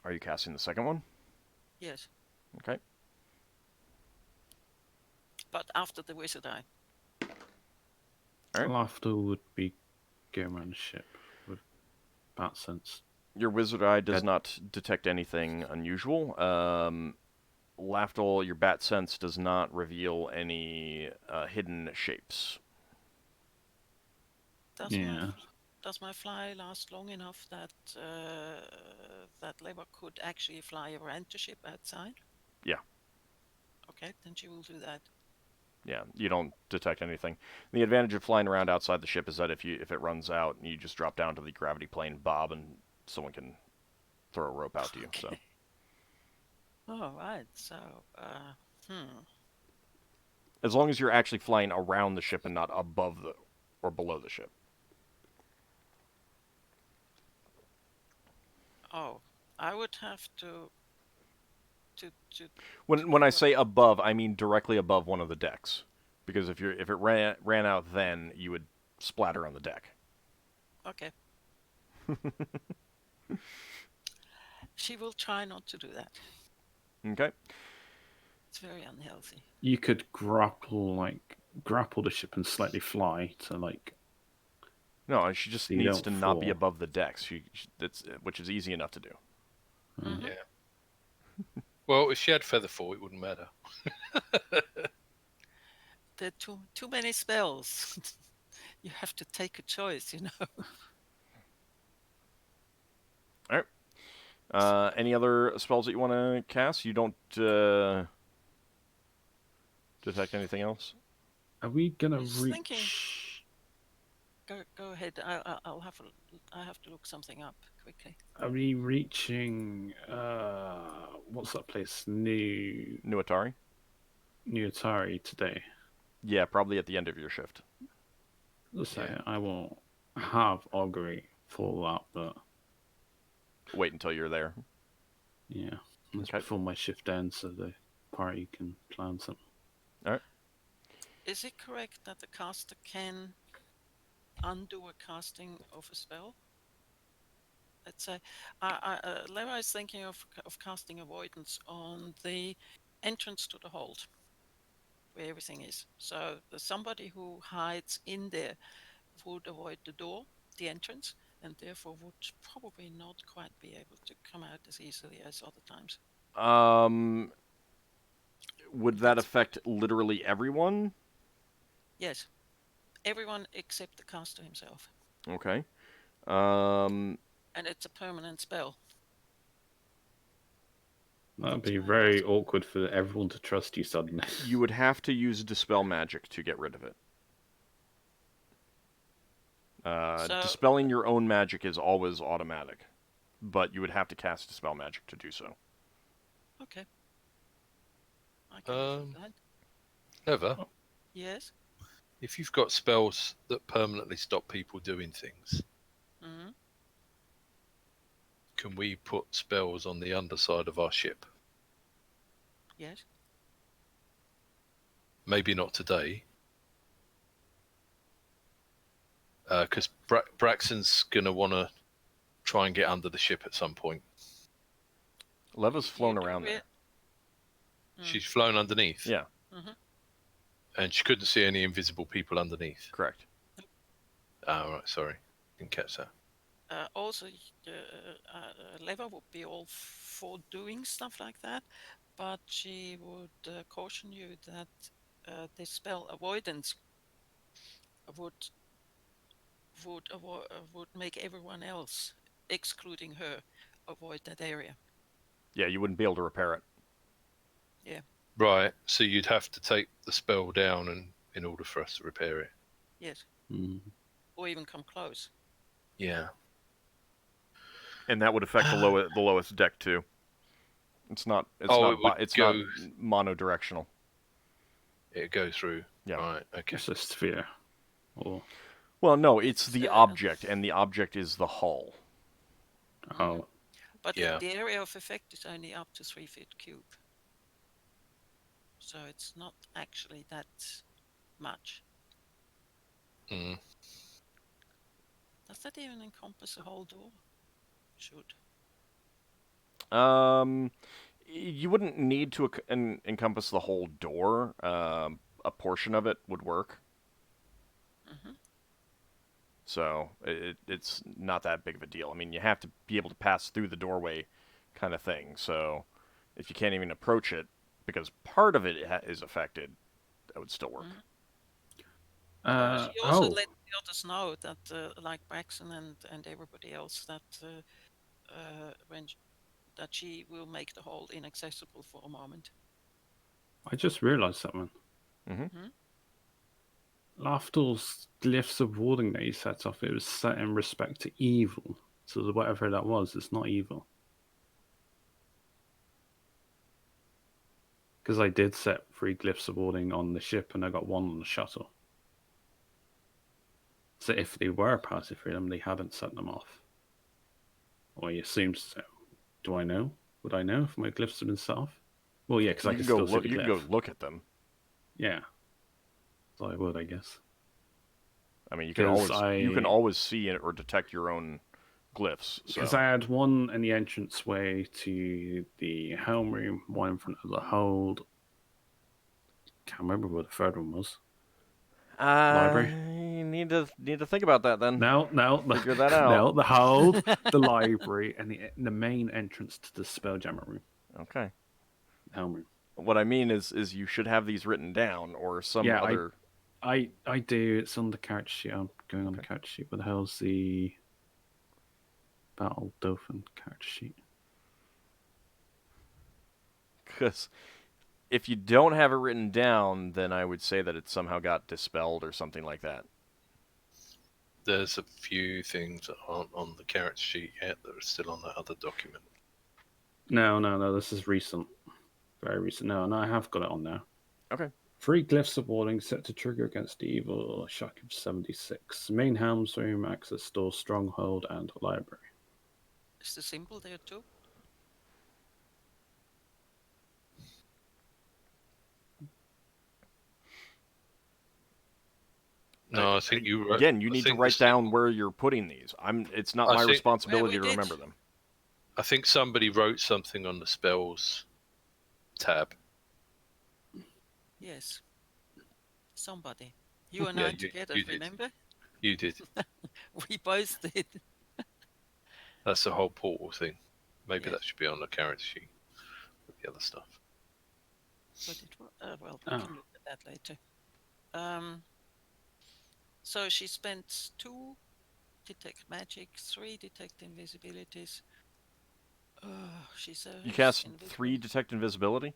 Are you casting the second one? Yes, Okay. but after the wizard eye. All right. Lafdul would be going around the ship with bat sense. Your Wizard Eye does Good. not detect anything unusual. Lafdul, your bat sense does not reveal any hidden shapes. Does my Yeah. does my fly last long enough that that Leva could actually fly around the ship outside? Yeah. Okay, then she will do that. Yeah, you don't detect anything. The advantage of flying around outside the ship is that if it runs out, you just drop down to the gravity plane, bob, and someone can throw a rope out to you. So Okay. All right. So, as long as you're actually flying around the ship and not above or below the ship. Oh, I would have to When I work. say above, I mean directly above one of the decks, because if it ran out, then you would splatter on the deck. Okay. She will try not to do that. Okay. It's very unhealthy. You could grapple the ship and slightly fly to No, she just so you needs don't to not be fall. above the decks. Which is easy enough to do. Mhm. Yeah. Well, if she had feather fall, it wouldn't matter. There are too many spells. You have to take a choice, All right. Any other spells that you want to cast? You don't detect anything else? Are we gonna Just thinking. reach? Go ahead. I have to look something up quickly. Are we reaching? What's that place? New Nuatari? Atari today. Yeah, probably at the end of your shift. Let's say Yeah. I won't have augury full out, but Wait until you're there. yeah, that's Okay. before my shift ends, so the party can plan something. All right. Is it correct that the caster can undo a casting of a spell? Let's say, Lera is thinking of casting avoidance on the entrance to the hold, where everything is. So there's somebody who hides in there would avoid the door, the entrance, and therefore would probably not quite be able to come out as easily as other times. Would that That's affect literally everyone? yes, everyone except the caster himself, Okay. Um, and it's a permanent spell. That'd be That's very awkward for everyone to trust you suddenly. You would have to use Dispel Magic to get rid of it. So- Dispelling your own magic is always automatic, but you would have to cast Dispel Magic to do so. Okay. I can live with that. Never. Yes. If you've got spells that permanently stop people doing things, Mm-hmm. can we put spells on the underside of our ship? Yes. Maybe not today. Because Braxon's going to want to try and get under the ship at some point. Leva's flown You do around it- there. Mm. She's flown underneath. Yeah, And she couldn't see any invisible people underneath. correct. Oh, right, sorry. Didn't catch that. Also, Leva would be all for doing stuff like that, but she would caution you that the spell Avoidance would make everyone else, excluding her, avoid that area. Yeah, you wouldn't be able to repair it. Right, so you'd have to take the spell down in order for us to repair it. Yes, Mm. or even come close. Yeah. And that would affect the lowest deck too. It's not It would not go- monodirectional. It'd go through. Yeah. Right, okay. It's a sphere. Or Well, no, it's the It's, object, and the object is the hull. oh, But Yeah. the area of effect is only up to 3 feet cube. So it's not actually that much. Mm. Does that even encompass a whole door? Should. You wouldn't need to encompass the whole door. A portion of it would work. Mm-hmm. So it's not that big of a deal. I mean, you have to be able to pass through the doorway, kind of thing. So if you can't even approach it because part of it is affected, that would still work. She also oh, let the others know that, like Braxon and everybody else, that that she will make the hole inaccessible for a moment. I just realised something. Mhm. Lafdul's glyphs of warding that he set off, it was set in respect to evil. So whatever that was, it's not evil. Because I did set 3 glyphs of warding on the ship and I got 1 on the shuttle. So if they were passive freedom, they hadn't set them off. Or I assumed so. Do I know? Would I know if my glyphs had been set off? Well, yeah, because I You can can go still look. see the You glyph. can go look at them. Yeah. So I would, I guess. I mean, you can 'Cause always see or detect your own glyphs. Because So I had 1 in the entranceway to the helm room, 1 in front of the hold. Can't remember what the third one was. Library? You need to think about that then. No, Figure that out. No, the hold, the library, and the main entrance to the Spelljammer room, Okay. helm room. What I mean is you should have these written down or some Yeah, other. I do. It's on the character sheet. I'm going on the character sheet. What the hell's the Battle Dolphin character sheet? Because if you don't have it written down, then I would say that it somehow got dispelled or something like that. There's a few things that aren't on the character sheet yet that are still on that other document. No. This is recent. Very recent. No, I have got it on now. Okay. 3 glyphs of warding set to trigger against evil. Shock of 76. Main helm's room, access door, stronghold, and library. Is the symbol there too? No, I think you wrote. Again, you I need to think write the down symbol- where you're putting these. It's not I my think- responsibility Well, to we did. remember them. I think somebody wrote something on the spells tab. Yes. Somebody. You and Yeah, I you- together, you did. remember? You did. We both did. That's the whole portal thing. Maybe Yeah. that should be on the character sheet with the other stuff. But it well, we Oh. can look at that later. So she spent 2 detect magic, 3 detect invisibilities. She's You cast invisible. 3 detect invisibility.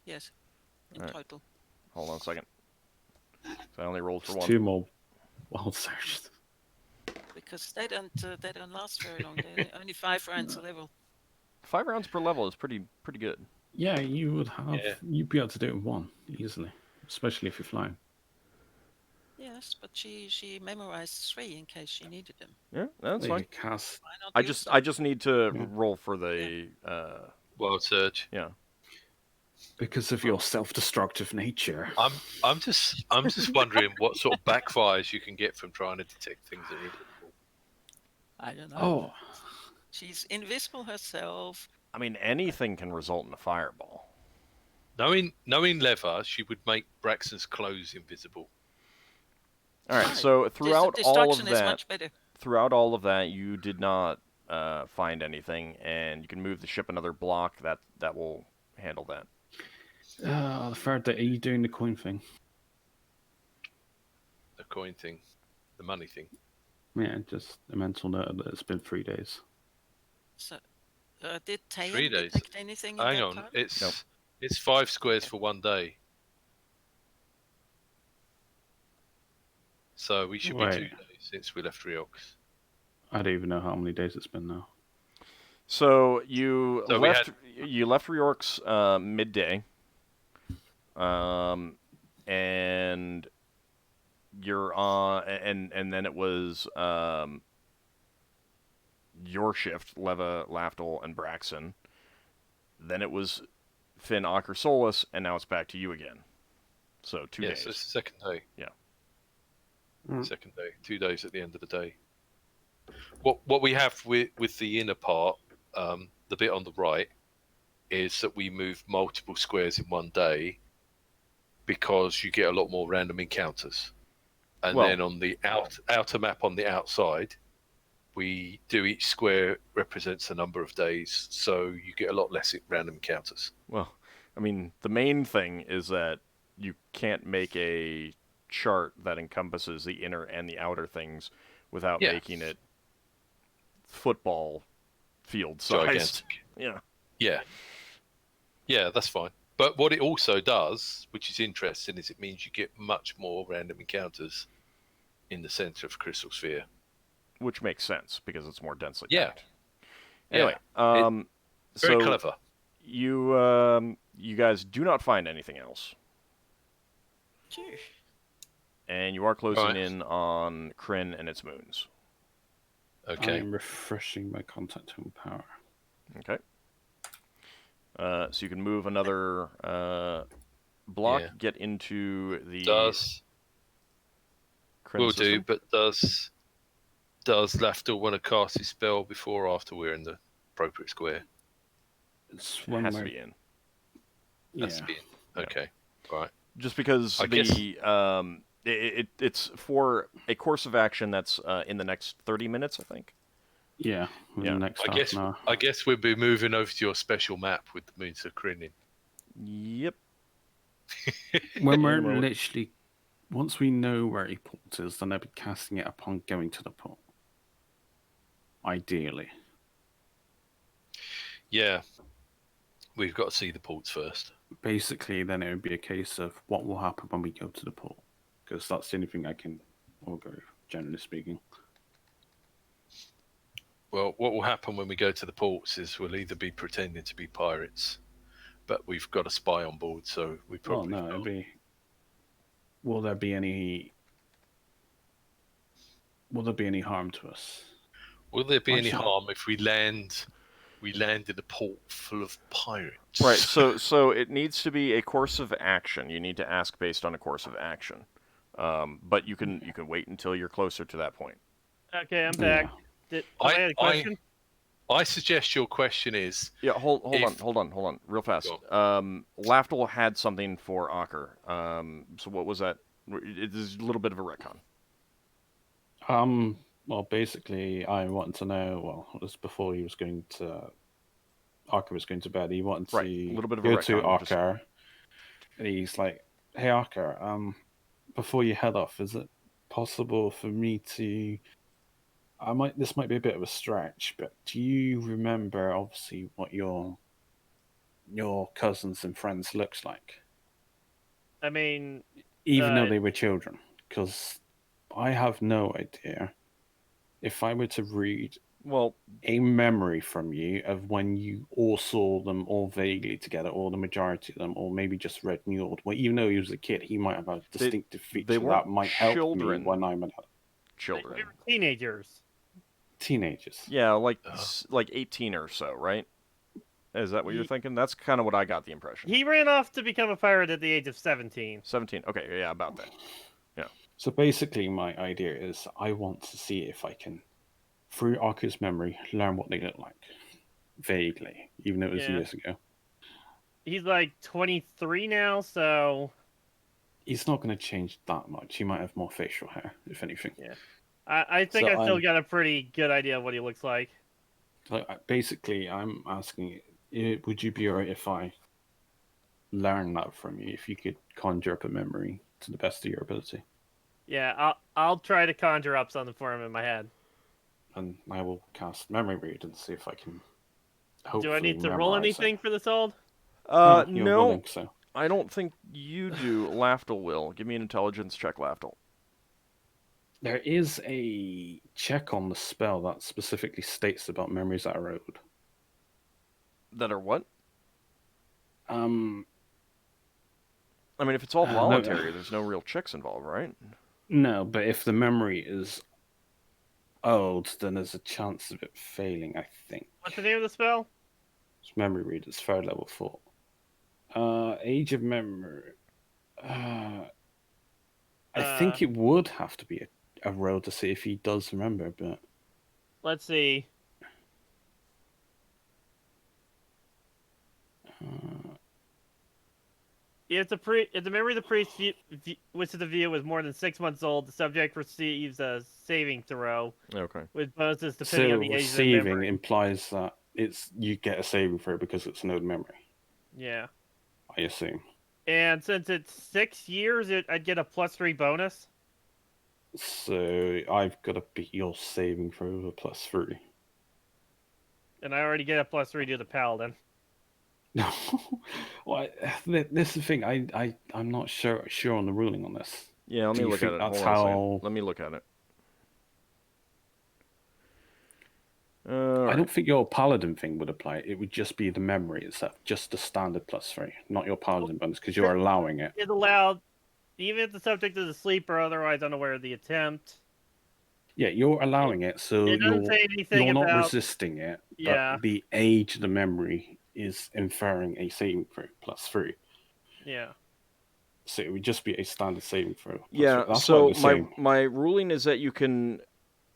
Yes, in Alright. total. Hold on a second. So I only rolled for It's 1. 2 more wild searches. Because they don't last very long. They're only 5 rounds a level. 5 rounds per level is pretty good. Yeah, you would have. Yeah. You'd be able to do it in 1 easily, especially if you're flying. Yes, but she memorized 3 in case she needed them. Yeah, that's You fine. could cast. Why not I use them? I just need to Yeah. roll for the Wild Surge. yeah. Because of your self-destructive nature. I'm just wondering what sort of backfires you can get from trying to detect things that are invisible. I don't know. Oh, She's invisible herself. I mean, anything can result in a fireball. Knowing Leva, she would make Braxon's clothes invisible. All right. Right. So throughout Destruction is much better. you did not find anything, and you can move the ship another block. That will handle that. the third day, are you doing the coin thing? The coin thing, the money thing. Yeah, just a mental note that it's been 3 days. So, did 3 Tayan days. detect anything in Hang that on, card? it's 5 squares for 1 day. So we should be 2 Right. days since we left Riox. I don't even know how many days it's been now. So you So we left Riork's midday, and you're on, and then it was your shift, Lafdul, and Braxon. Then it was Finn, Ockar, Solas, and now it's back to you again. So 2 days. Yes, it's the second day. Yeah. Second day. 2 days at the end of the day. What we have with the inner part, the bit on the right, is that we move multiple squares in 1 day because you get a lot more random encounters. And Well- then on the outer map on the outside, we do each square represents a number of days, so you get a lot less random encounters. Well, I mean, the main thing is that you can't make a chart that encompasses the inner and the outer things without Yeah. making it football field sized. Gigantic. Yeah. Yeah, that's fine. But what it also does, which is interesting, is it means you get much more random encounters in the center of Crystal Sphere. Which makes sense because it's more densely Yeah. packed. Anyway, Very so clever. you guys do not find anything else, Phew. and you are closing Right. in on Kryn and its moons. I Okay. am refreshing my contact home power. Okay. So you can move another block, Yeah. get into the Does Kryn will system. do, but does Lafdul want to cast his spell before or after we're in the appropriate square? It's It when has to we're- be in. Has to be in. Yeah. Okay. Right. Just because I guess- it's for a course of action that's in the next 30 minutes, I think. Yeah, in Yeah. the next I half guess an hour. I guess we'll be moving over to your special map with the moons of Kryn in. Yep. When we're In a moment. literally, once we know where a port is, then I'll be casting it upon going to the port. Ideally. Yeah. We've got to see the ports first. Basically, then it would be a case of what will happen when we go to the port. Because that's the only thing I can augur, generally speaking. Well, what will happen when we go to the ports is we'll either be pretending to be pirates, but we've got a spy on board, so we Well, probably no, it'd can't. be. Will there be any harm to us? Will there be any Actually- harm if we land in a port full of pirates? Right. So it needs to be a course of action. You need to ask based on a course of action. But you can wait until you're closer to that point. Okay, I'm back. Yeah. I had a question. I suggest your question is Yeah, hold If- on, real fast. Go Lafdul had something for Ockar. So what was that? It is a little bit of a retcon. Well, basically, I wanted to know. Well, it was before he was going to. Ockar was going to bed. He wanted Right, to a little bit of a go to retcon, which is- Ockar, and he's like, "Hey, Ockar, before you head off, is it possible for me to This might be a bit of a stretch, but do you remember obviously what your cousins and friends looks like, I mean, even though uh, they were children? Because I have no idea if I were to read Well, a memory from you of when you all saw them all vaguely together, or the majority of them, or maybe just read Njord. Well, even though he was a kid, he might have a distinctive feature weren't that might help me children. when I'm an children. we were teenagers. teenagers. Yeah, like Ugh. like 18 or so, right? Is that what you're thinking? That's kind of what I got the impression. He ran off to become a pirate at the age of 17. 17. Okay, yeah, about that. So basically, my idea is I want to see if I can, through Okkar's memory, learn what they look like. Vaguely, even though it was Yeah. years ago. He's like 23 now, so He's not going to change that much. He might have more facial hair, if anything. I think So I still I'm- got a pretty good idea of what he looks like. So basically, I'm asking, would you be alright if I learn that from you? If you could conjure up a memory to the best of your ability, Yeah, I'll try to conjure up something for him in my head. and I will cast memory read and see if I can. Do I Hopefully need to roll memorize anything it. for this old? You're No, willing, so I don't think you do. Lafdul will. Give me an intelligence check, Lafdul. there is a check on the spell that specifically states about memories that are owed. That are what? Um, I mean, if it's all no, voluntary, there's no real checks involved, right? no, but if the memory is owed, then there's a chance of it failing, I think. What's the name of the spell? It's memory read, it's 3rd level 4. Age of Memory. I think it would have to be a roll to see if he does remember, but Let's see. If the memory of the priest which the view was more than 6 months old, the subject receives a saving throw Okay. with bonuses depending so on the age of the receiving memory. implies that you get a saving throw because it's an old memory, Yeah. I assume. And since it's 6 years, I'd get a +3 bonus. So I've got to beat your saving throw with a +3. And I already get a +3 to the paladin. No, well, this is the thing. I'm not sure on the ruling on this. Yeah, let Do me you look at think it. that's Hold on a second. how- Let me look at it. I don't think your paladin thing would apply. It would just be the memory itself, just the standard +3, not your paladin bonus, because you're allowing it. It's allowed, even if the subject is asleep or otherwise unaware of the attempt. Yeah, you're allowing it, so It doesn't say anything you're not about. resisting it. Yeah. But the age of the memory is inferring a saving throw +3. Yeah. So it would just be a standard saving throw. Yeah, That's so what I was saying. my ruling is that you can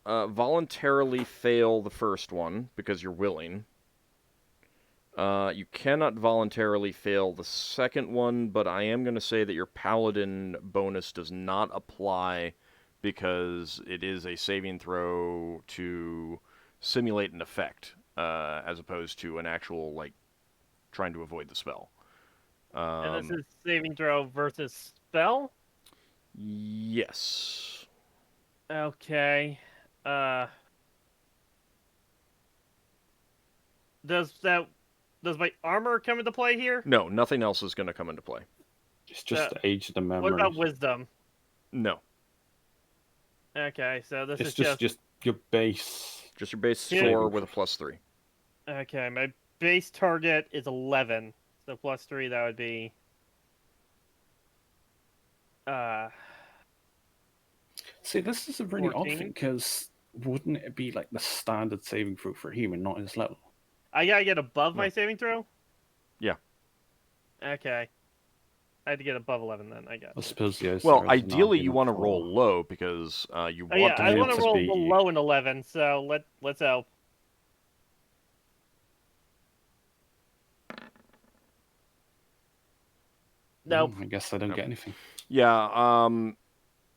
voluntarily fail the first one because you're willing. You cannot voluntarily fail the second one, but I am going to say that your paladin bonus does not apply because it is a saving throw to simulate an effect, as opposed to an actual, like, trying to avoid the spell. And this is saving throw versus spell? Yes. Okay. Does my armor come into play here? No, nothing else is going to come into play. It's just the age of the memory. What about wisdom? No. Okay, so this It's is just your base. Just your base Yeah. score with a +3. Okay, my base target is 11. So +3, that would be See, this is a really odd 14? thing, because wouldn't it be like the standard saving throw for a human, not his level? I gotta get above my No. saving throw? Yeah. Okay. I had to get above 11 then, I guess. I suppose, yes. Well, there is an ideally you want to argument roll low because you Oh, want yeah, to I be want able to to roll beat you. below an 11, so let's help. Nope. I guess I don't Nope. get anything. Yeah,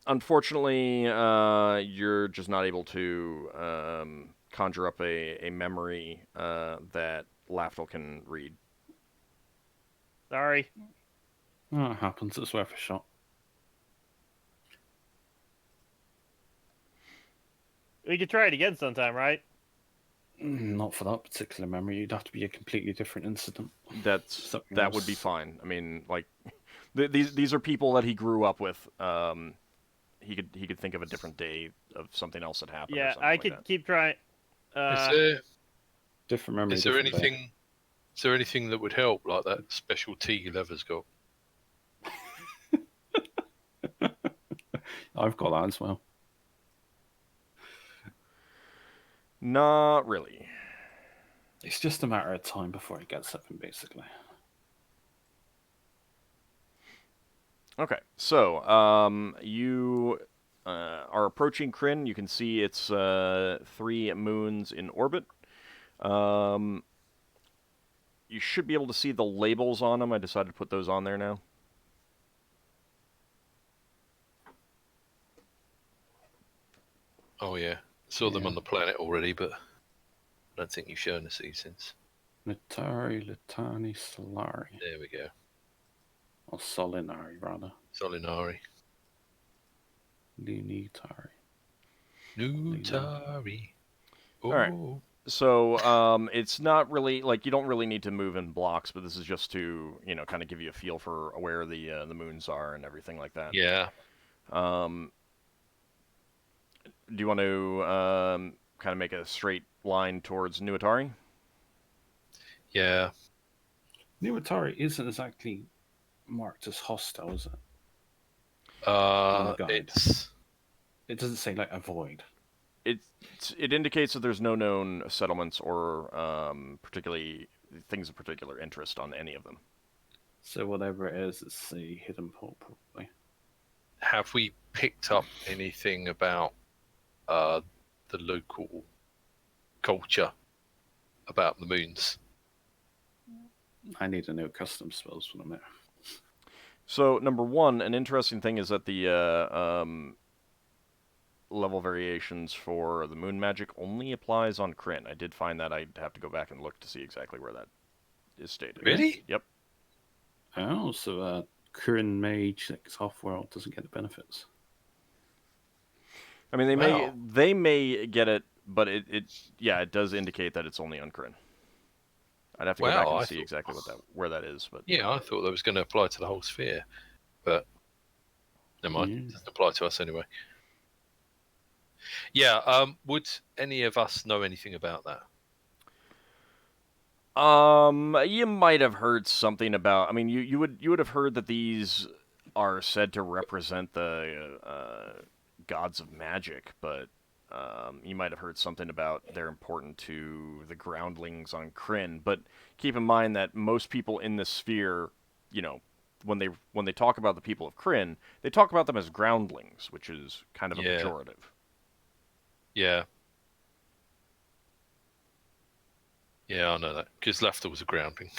unfortunately, you're just not able to conjure up a memory that Lafdul can read. Sorry. Oh, it happens. It's worth a shot. We could try it again sometime, right? Not for that particular memory. You'd have to be a completely different incident. Something That would be else. fine. I mean, like, these are people that he grew up with. He could think of a different day of something else that happened or Yeah, something I like could that. keep trying. Is there Different memory. is there different day. anything? Is there anything that would help, like that special tea Leather's got? I've got that as well. Not really. It's just a matter of time before it gets up, basically. Okay, so you are approaching Kryn. You can see it's 3 moons in orbit. You should be able to see the labels on them. I decided to put those on there now. Oh yeah, saw them Yeah. on the planet already, but I don't think you've shown us these since. Natari, Latani, Solari. There we go. Or Solinari, rather. Solinari. Lunitari. Nutari. Oh. All right. So it's not really like you don't really need to move in blocks, but this is just to kind of give you a feel for where the moons are and everything like that. Yeah. Do you want to kind of make a straight line towards Nuatari? Yeah. Nuatari isn't exactly marked as hostile, is it? On the guide. It doesn't say like avoid. It indicates that there's no known settlements or particularly things of particular interest on any of them. So whatever it is, it's a hidden port, probably. Have we picked up anything about the local culture about the moons? I need to know custom spells for them. So number one, an interesting thing is that the level variations for the moon magic only applies on Kryn. I did find that. I'd have to go back and look to see exactly where that is stated. Really? Yep. Oh, so current mage, like off-world, doesn't get the benefits. I mean, they Wow. may get it, but it does indicate that it's only on Kryn. I'd have to go back and see exactly where that is, but Yeah, I thought that was going to apply to the whole sphere, but never mind. It doesn't apply to us anyway. Yeah. Would any of us know anything about that? You might have heard something about. I mean, you would have heard that these are said to represent the gods of magic, but you might have heard something about they're important to the groundlings on Kryn. But keep in mind that most people in this sphere, when they talk about the people of Kryn, they talk about them as groundlings, which is kind of a pejorative. Yeah. Yeah, I know that because Lafdul was a groundling.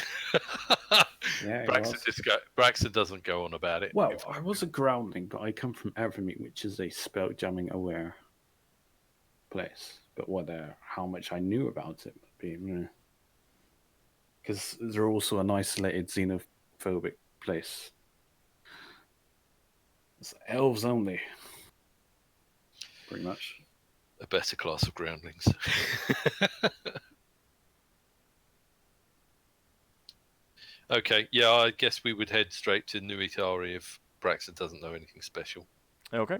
Yeah, Braxon doesn't go on about it. Well, I was a groundling, but I come from Evermeet, which is a spelljamming aware place. But how much I knew about it would be, because they're also an isolated xenophobic place. It's elves only, pretty much. A better class of groundlings. Okay, yeah, I guess we would head straight to Nuitari if Braxon doesn't know anything special. Okay.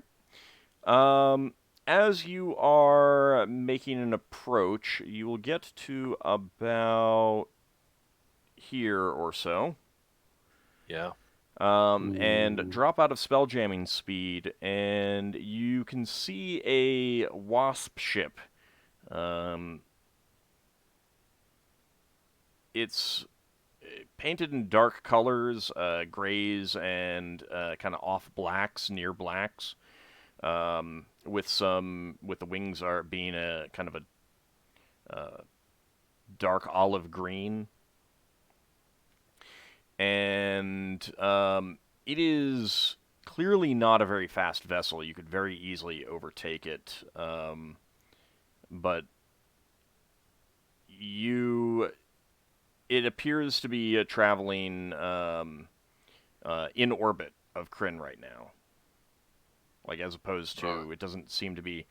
As you are making an approach, you will get to about here or so. Yeah. And drop out of spelljamming speed, and you can see a wasp ship. It's painted in dark colors, grays and kind of off blacks, near blacks. With the wings are being a kind of a dark olive green, and it is clearly not a very fast vessel. You could very easily overtake it, but it appears to be traveling in orbit of Kryn right now. Like, as opposed to, it doesn't seem to be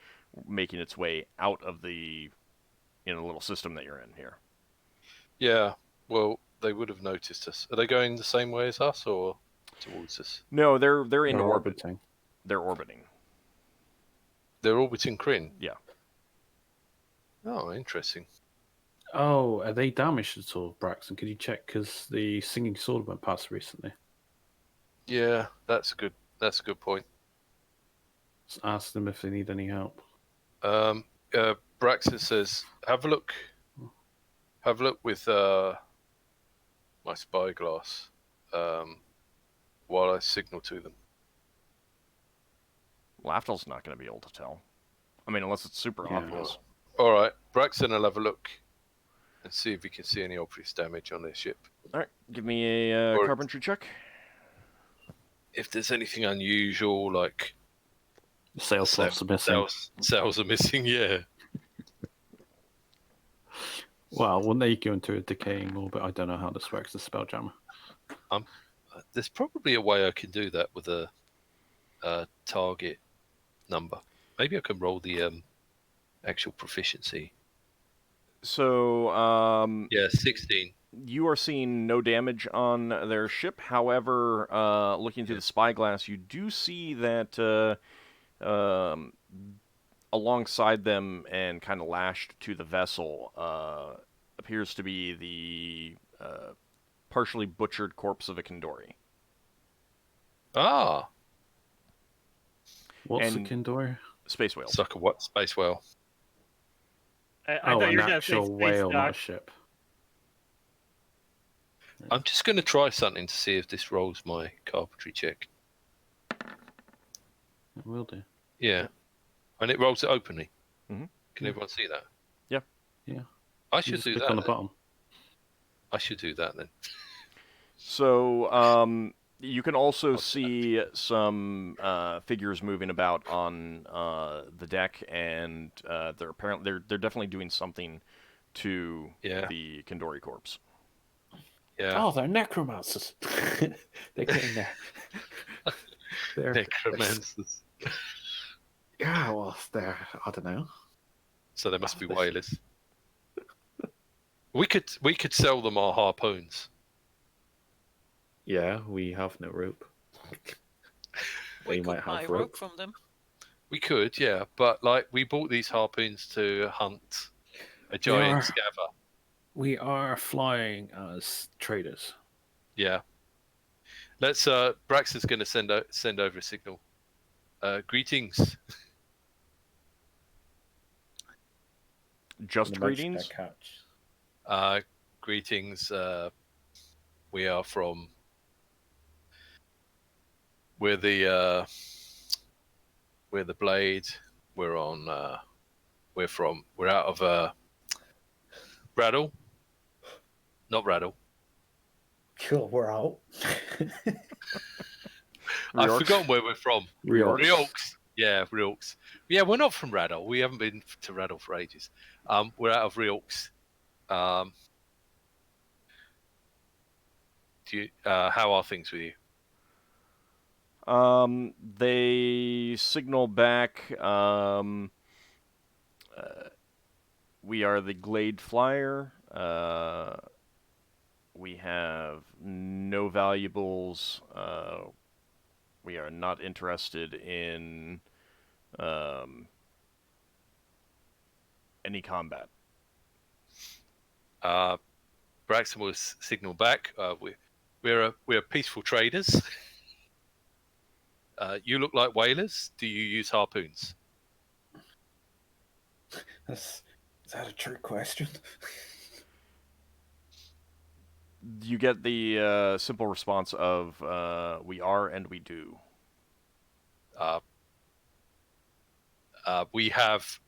making its way out of the little system that you're in here. Yeah. Well, they would have noticed us. Are they going the same way as us or towards us? No, they're in They're orbit. orbiting. They're orbiting. They're orbiting Kryn. Yeah. Oh, interesting. Oh, are they damaged at all, Braxton? Could you check? Because the Singing Sword went past recently. Yeah, that's a good point. Just ask them if they need any help. Braxon says, have a look with my spyglass while I signal to them. Lafdul's not going to be able to tell. I mean, unless it's super Yeah. obvious. All right, Braxton will have a look and see if he can see any obvious damage on their ship. All right, give me a Or- carpentry check. If there's anything unusual, like The sail slots are missing. sails are missing, yeah. Well, when they go into a decaying orbit, I don't know how this works, the Spelljammer. There's probably a way I can do that with a target number. Maybe I can roll the actual proficiency. So, Yeah, 16. you are seeing no damage on their ship. However, looking through the spyglass, you do see that alongside them and kind of lashed to the vessel appears to be the partially butchered corpse of a Kindori. Ah, What's And- the Kindori? Space whale. it's like a what? Space whale. I Oh, thought you an were going to say actual space whale, not a dock. ship. I'm just going to try something to see if this rolls my carpentry check. It will do. Yeah. And it rolls it openly. Mhm. Can everyone see that? Yeah. Yeah. I You should just do click that. on the then. bottom. I should do that then. So, you can also see some figures moving about on the deck, and they're definitely doing something to Yeah. the Kindori corpse. Yeah. Oh, they're necromancers. They're getting there. They're, Necromancers. yeah, well, they're, I don't know. So they must be whalers. We could sell them our harpoons. Yeah, we have no rope. We They could might buy have rope rope. from them. We could, yeah, but like we bought these harpoons to hunt a giant are- scavver. We are flying as traders. Yeah. Let's Braxton's going to send over a signal. Greetings. Just The Mage greetings. deck hatch. Greetings. We are from. We're the Blade. We're on. We're out of Rattle. Not Rattle. Cool, we're out. I've Riorks. forgotten where we're from. Riorks. Riorks. Yeah, Riorks. Yeah, we're not from Rattle. We haven't been to Rattle for ages. We're out of Riorks. How are things with you? They signal back. We are the Glade Flyer. We have no valuables. We are not interested in any combat. Braxton will signal back. We're peaceful traders. You look like whalers. Do you use harpoons? Is that a trick question? You get the simple response of we are and we do. We have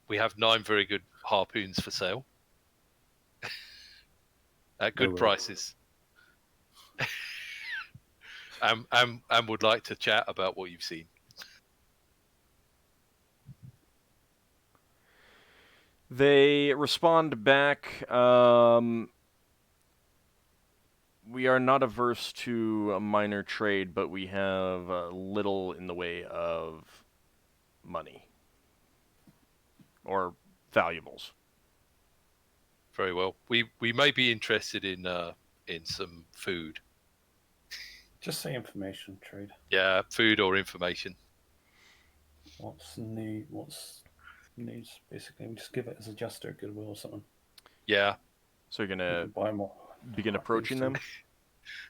9 very good harpoons for sale at good No rope. prices. And would like to chat about what you've seen. They respond back. We are not averse to a minor trade, but we have little in the way of money. or valuables. Very well. We may be interested in some food. Just say information trade. Yeah, food or information. What's needs basically? We just give it as a gesture, goodwill or something. Yeah, So you're We gonna can buy more. begin approaching them.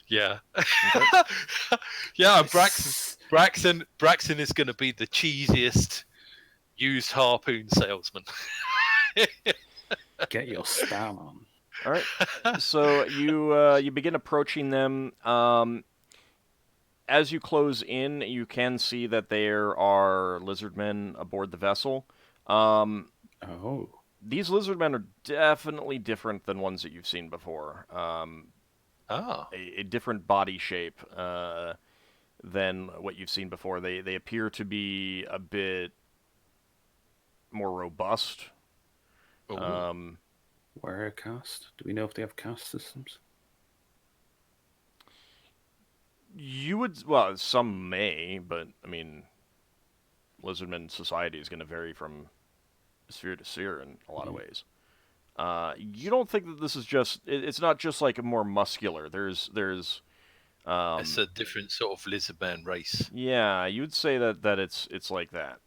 yeah, Okay. yeah. Braxon is going to be the cheesiest used harpoon salesman. Get your stam on. All right. So you begin approaching them. As you close in, you can see that there are Lizardmen aboard the vessel. Oh. These Lizardmen are definitely different than ones that you've seen before. A different body shape than what you've seen before. They appear to be a bit more robust. Ooh. Where cast? Do we know if they have cast systems? You would, well, some may, but I mean, Lizardman society is going to vary from sphere to sphere in a lot of ways. You don't think that this is just? It's not just like a more muscular. There's It's a different sort of lizardman race. yeah, you would say that it's like that.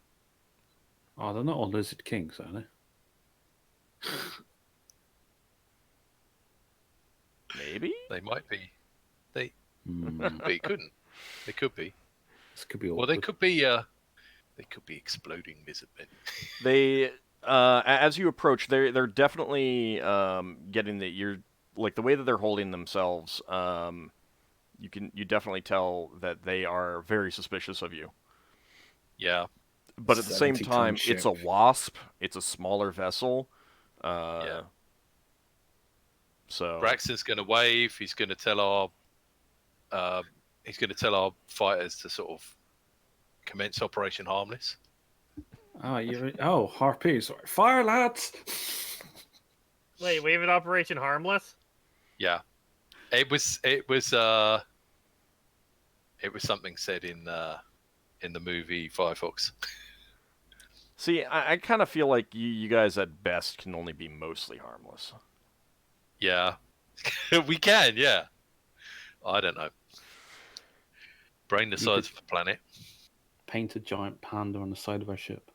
Oh, they're not all lizard kings, are they? Maybe. They might be. They Hmm. they couldn't. They could be. This could be Well, awkward. they could be. They could be exploding lizardmen. They as you approach, they're definitely getting that you're like the way that they're holding themselves. You definitely tell that they are very suspicious of you. Yeah. But at the same 70-ton time, ship. it's a wasp. It's a smaller vessel. Yeah. So Braxton's going to wave. He's going to tell our fighters to sort of commence Operation Harmless. Oh, harpies. Fire, lads! Wait, we have an Operation Harmless? Yeah. It was something said in the movie Firefox. see, I kind of feel like you guys at best can only be mostly harmless. Yeah. We can, yeah. I don't know. Brain the size of the planet. Paint a giant panda on the side of our ship.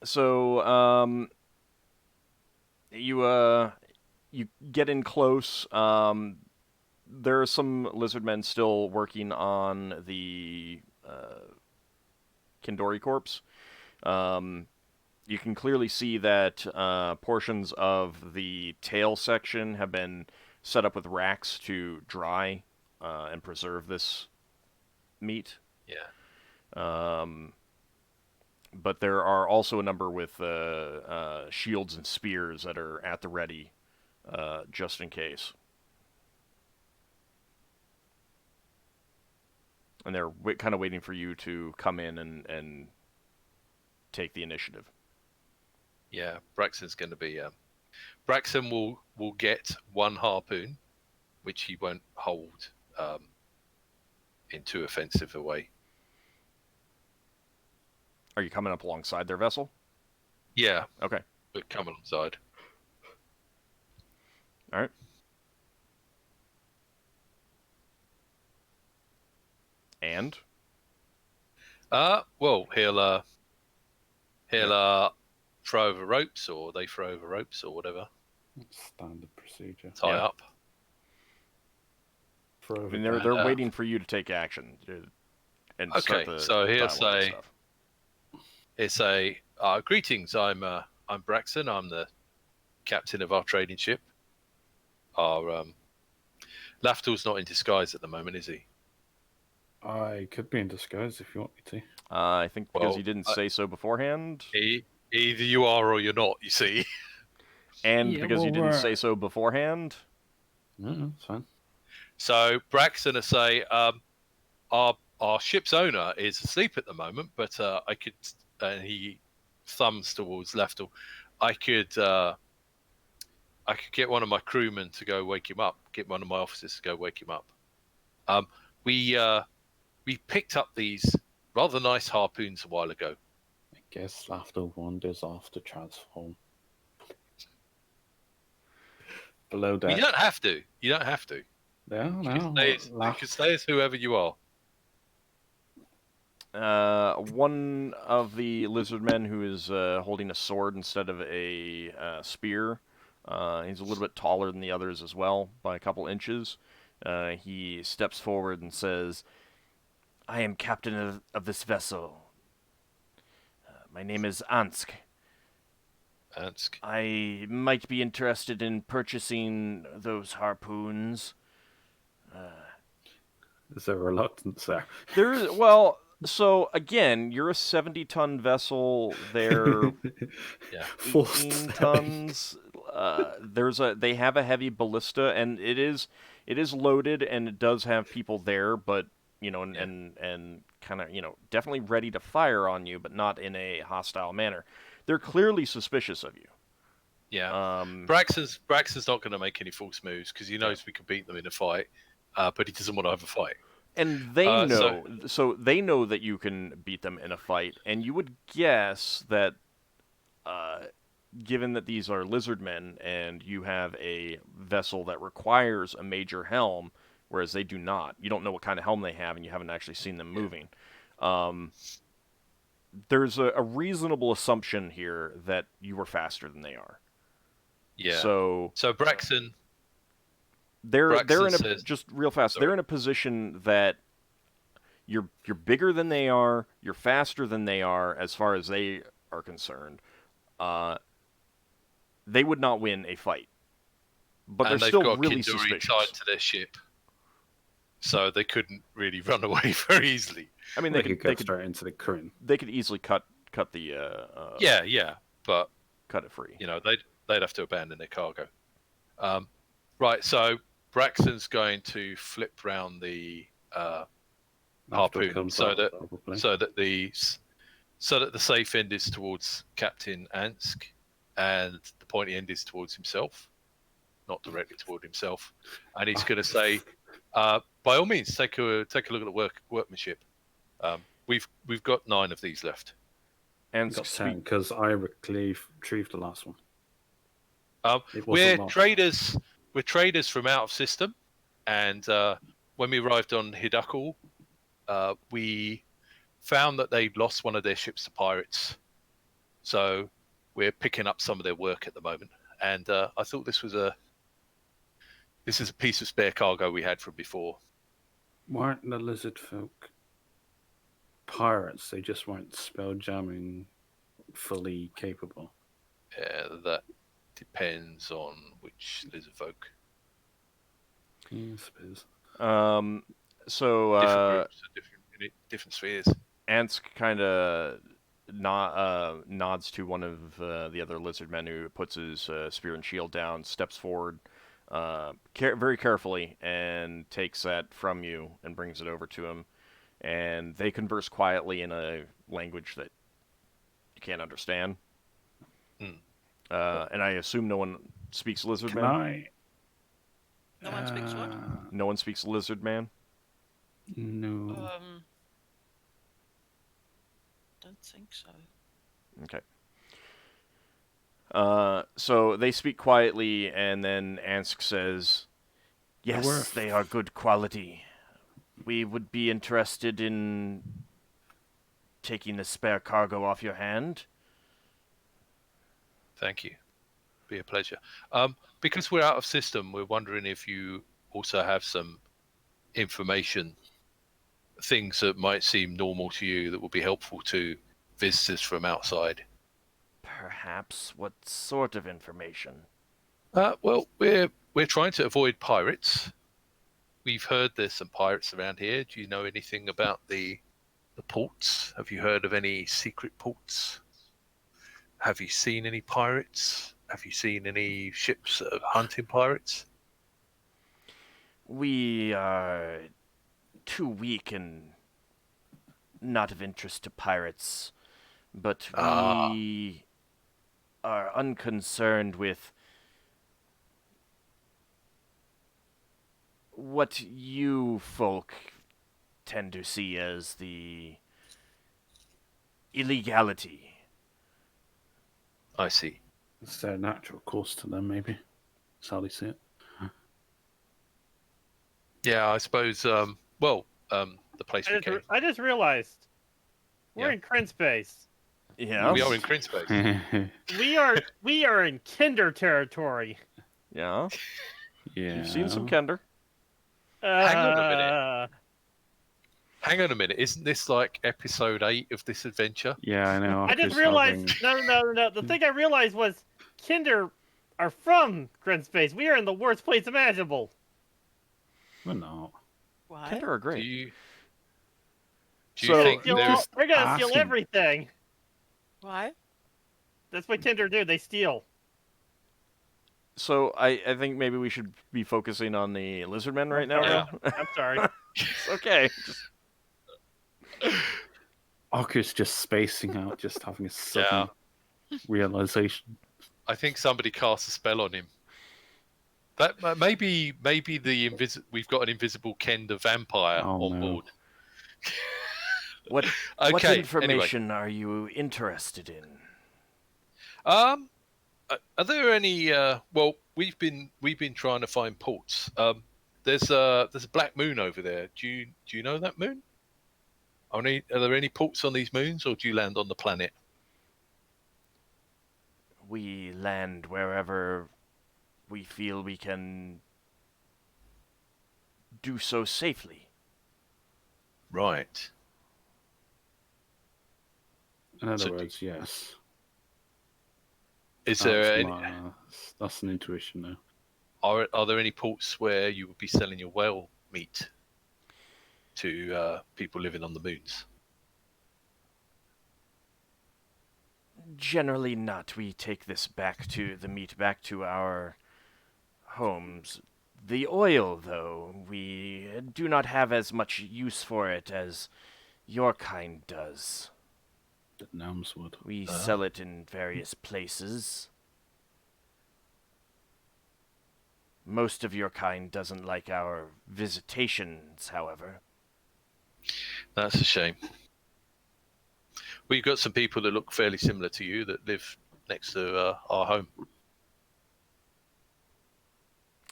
So you get in close. There are some lizardmen still working on the Kindori corpse. You can clearly see that portions of the tail section have been set up with racks to dry and preserve this meat. Yeah. But there are also a number with shields and spears that are at the ready, just in case. And they're kind of waiting for you to come in and take the initiative. Yeah. Braxton's going to be. Braxton will get one harpoon, which he won't hold in too offensive a way. Are you coming up alongside their vessel? Yeah. Okay. But come alongside. All right. And? Well, he'll throw over ropes, or they throw over ropes, or whatever. Standard procedure. Tie Yeah. up. For I over mean, they're time. waiting for you to take action and start Okay, the so he'll dialogue and say- stuff. It's greetings. I'm Braxton. I'm the captain of our trading ship. Our Lafdul's not in disguise at the moment, is he? I could be in disguise if you want me to. I think because Well, you didn't say so beforehand, Either you are or you're not. You see. and Yeah, because you well, didn't say so beforehand. No, it's fine. So Braxton will say, our ship's owner is asleep at the moment, but I could, and he thumbs towards Lafdul. I could get one of my crewmen to go wake him up. Get one of my officers to go wake him up. We picked up these rather nice harpoons a while ago. Guess Lafdul wanders off to transform. Below You deck. don't have to. You don't have to. Yeah, You no. can stay as whoever you are. One of the lizardmen who is holding a sword instead of a spear. He's a little bit taller than the others as well, by a couple inches. He steps forward and says, "I am captain of this vessel. My name is Ansk. Ansk. I might be interested in purchasing those harpoons." Is there reluctance there? Well, so again, you're a 70-ton vessel. They're Yeah. 18 tons. They have a heavy ballista, and it is loaded, and it does have people there, but and kind of definitely ready to fire on you, but not in a hostile manner. They're clearly suspicious of you. Yeah. Braxon's not going to make any false moves because he knows we can beat them in a fight, but he doesn't want to have a fight. And they know, so they know that you can beat them in a fight, and you would guess that, given that these are lizardmen and you have a vessel that requires a major helm, whereas they do not, you don't know what kind of helm they have, and you haven't actually seen them moving. There's a reasonable assumption here that you were faster than they are. Yeah. So Braxon. They're in a says, just real fast. Sorry. They're in a position that you're bigger than they are, you're faster than they are, as far as they are concerned. They would not win a fight, but they're still really Kindori suspicious. tied to their ship, so they couldn't really run away very easily. I mean, they could go straight into the current. They could easily cut the but cut it free. They'd have to abandon their cargo. Right, so Braxton's going to flip round the harpoon so that the safe end is towards Captain Ansk, and the pointy end is towards himself, not directly toward himself. And he's going to say, by all means, take a look at the workmanship. We've got 9 of these left. And got 10 because I retrieved the last one. We're traders. We're traders from out of system, and when we arrived on Hidakul, we found that they'd lost one of their ships to pirates. So we're picking up some of their work at the moment, and I thought this is a piece of spare cargo we had from before. Weren't the lizard folk pirates? They just weren't spelljamming fully capable. Yeah, that depends on which lizard folk. Yeah, I suppose. So different groups, different spheres. Ansk kind of nods to one of the other lizardmen, who puts his spear and shield down, steps forward very carefully, and takes that from you and brings it over to him. And they converse quietly in a language that you can't understand. And I assume no one speaks Lizardman? No one speaks what? No one speaks Lizardman? No. Don't think so. Okay. So they speak quietly, and then Ansk says, "Yes, they are good quality. We would be interested in taking the spare cargo off your hand." Thank you. Be a pleasure. Because we're out of system, we're wondering if you also have some information, things that might seem normal to you that will be helpful to visitors from outside. Perhaps. What sort of information? Well, we're trying to avoid pirates. We've heard there's some pirates around here. Do you know anything about the ports? Have you heard of any secret ports? Have you seen any pirates? Have you seen any ships that are hunting pirates? We are too weak and not of interest to pirates, but we are unconcerned with what you folk tend to see as the illegality I see. It's their natural course to them, maybe. That's how they see it. Yeah, I suppose. The place we came. I just realized we're Yeah. in Kryn space. Yeah. We are in Kryn space. We are in Kinder territory. Yeah. Yeah. You've seen some Kender. Hang on a minute. Hang on a minute. Isn't this like episode 8 of this adventure? Yeah, I know. I just realized. No. The thing I realized was Kinder are from Kryn space. We are in the worst place imaginable. We're not. Why? Kender are Do great. you So- think They're there's gonna steal asking. everything. Why? That's what Kinder do. They steal. So I think maybe we should be focusing on the Lizardmen right now. sorry. though? I'm sorry. It's okay. Ockar's just spacing out, just having a sudden realization. I think somebody cast a spell on him. That maybe we've got an invisible Kender vampire on board. What Okay, information are you interested in? Are there any? Well, we've been trying to find ports. There's a black moon over there. Do you know that moon? Are there any ports on these moons, or do you land on the planet? We land wherever we feel we can do so safely. Right. In other So words, yes. Is there that's an intuition now. are there any ports where you would be selling your whale meat to people living on the moons? Generally not. We take this back to our homes. The oil, though, we do not have as much use for it as your kind does. The Nams would. We sell it in various places. Most of your kind doesn't like our visitations, however. That's a shame. We've got some people that look fairly similar to you that live next to our home.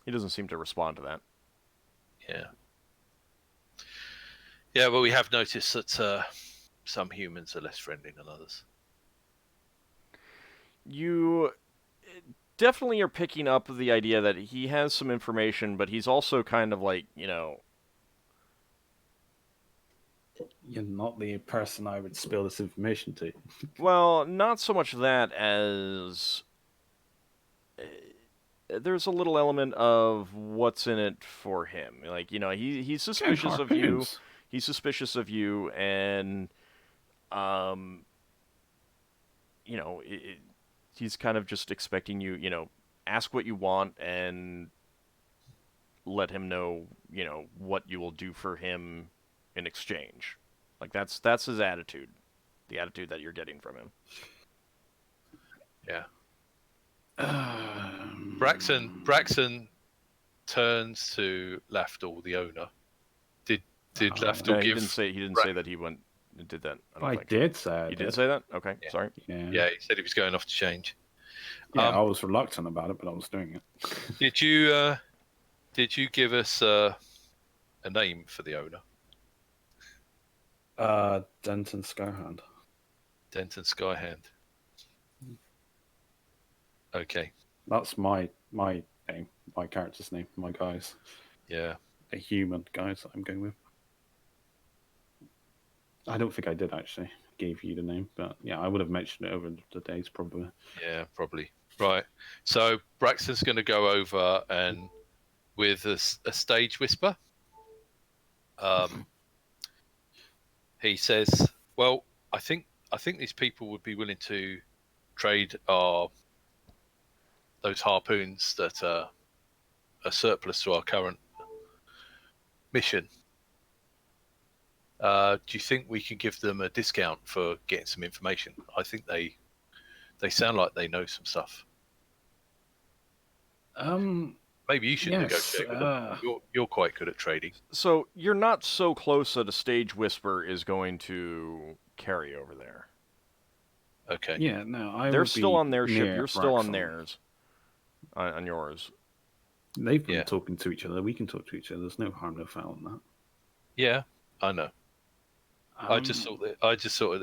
He doesn't seem to respond to that. Yeah. Yeah, well, we have noticed that some humans are less friendly than others. You definitely are picking up the idea that he has some information, but he's also kind of like, You're not the person I would spill this information to. well, not so much that as there's a little element of what's in it for him. Like, he's suspicious of you. Harpoons. He's suspicious of you, and he's kind of just expecting you, ask what you want and let him know, what you will do for him in exchange. Like, that's his attitude. The attitude that you're getting from him. Yeah. Braxon turns to Lafdul, the owner. Did Lafdul No, give? he didn't say that he went and did that. I don't I think. did say You did say that? Okay, Yeah. sorry. Yeah. Yeah, he said he was going off to change. Yeah, I was reluctant about it, but I was doing it. Did you give us a name for the owner? Denton Skyhand. Denton Skyhand. Okay. That's my name, my character's name, my guys. Yeah. A human guys that I'm going with. I don't think I did actually give you the name, but yeah, I would have mentioned it over the days probably. Yeah, probably. Right. So Braxton's going to go over and with a stage whisper. He says, "Well, I think these people would be willing to trade those harpoons that are surplus to our current mission. Do you think we can give them a discount for getting some information? I think they sound like they know some stuff. Maybe you should negotiate with them. You're quite good at trading. So you're not so close that a stage whisper is going to carry over there. Okay. Yeah, no, They're still on their ship. You're still on Braxon. theirs. On yours. They've been Yeah. talking to each other. We can talk to each other. There's no harm, no foul in that. Yeah, I know. I just thought that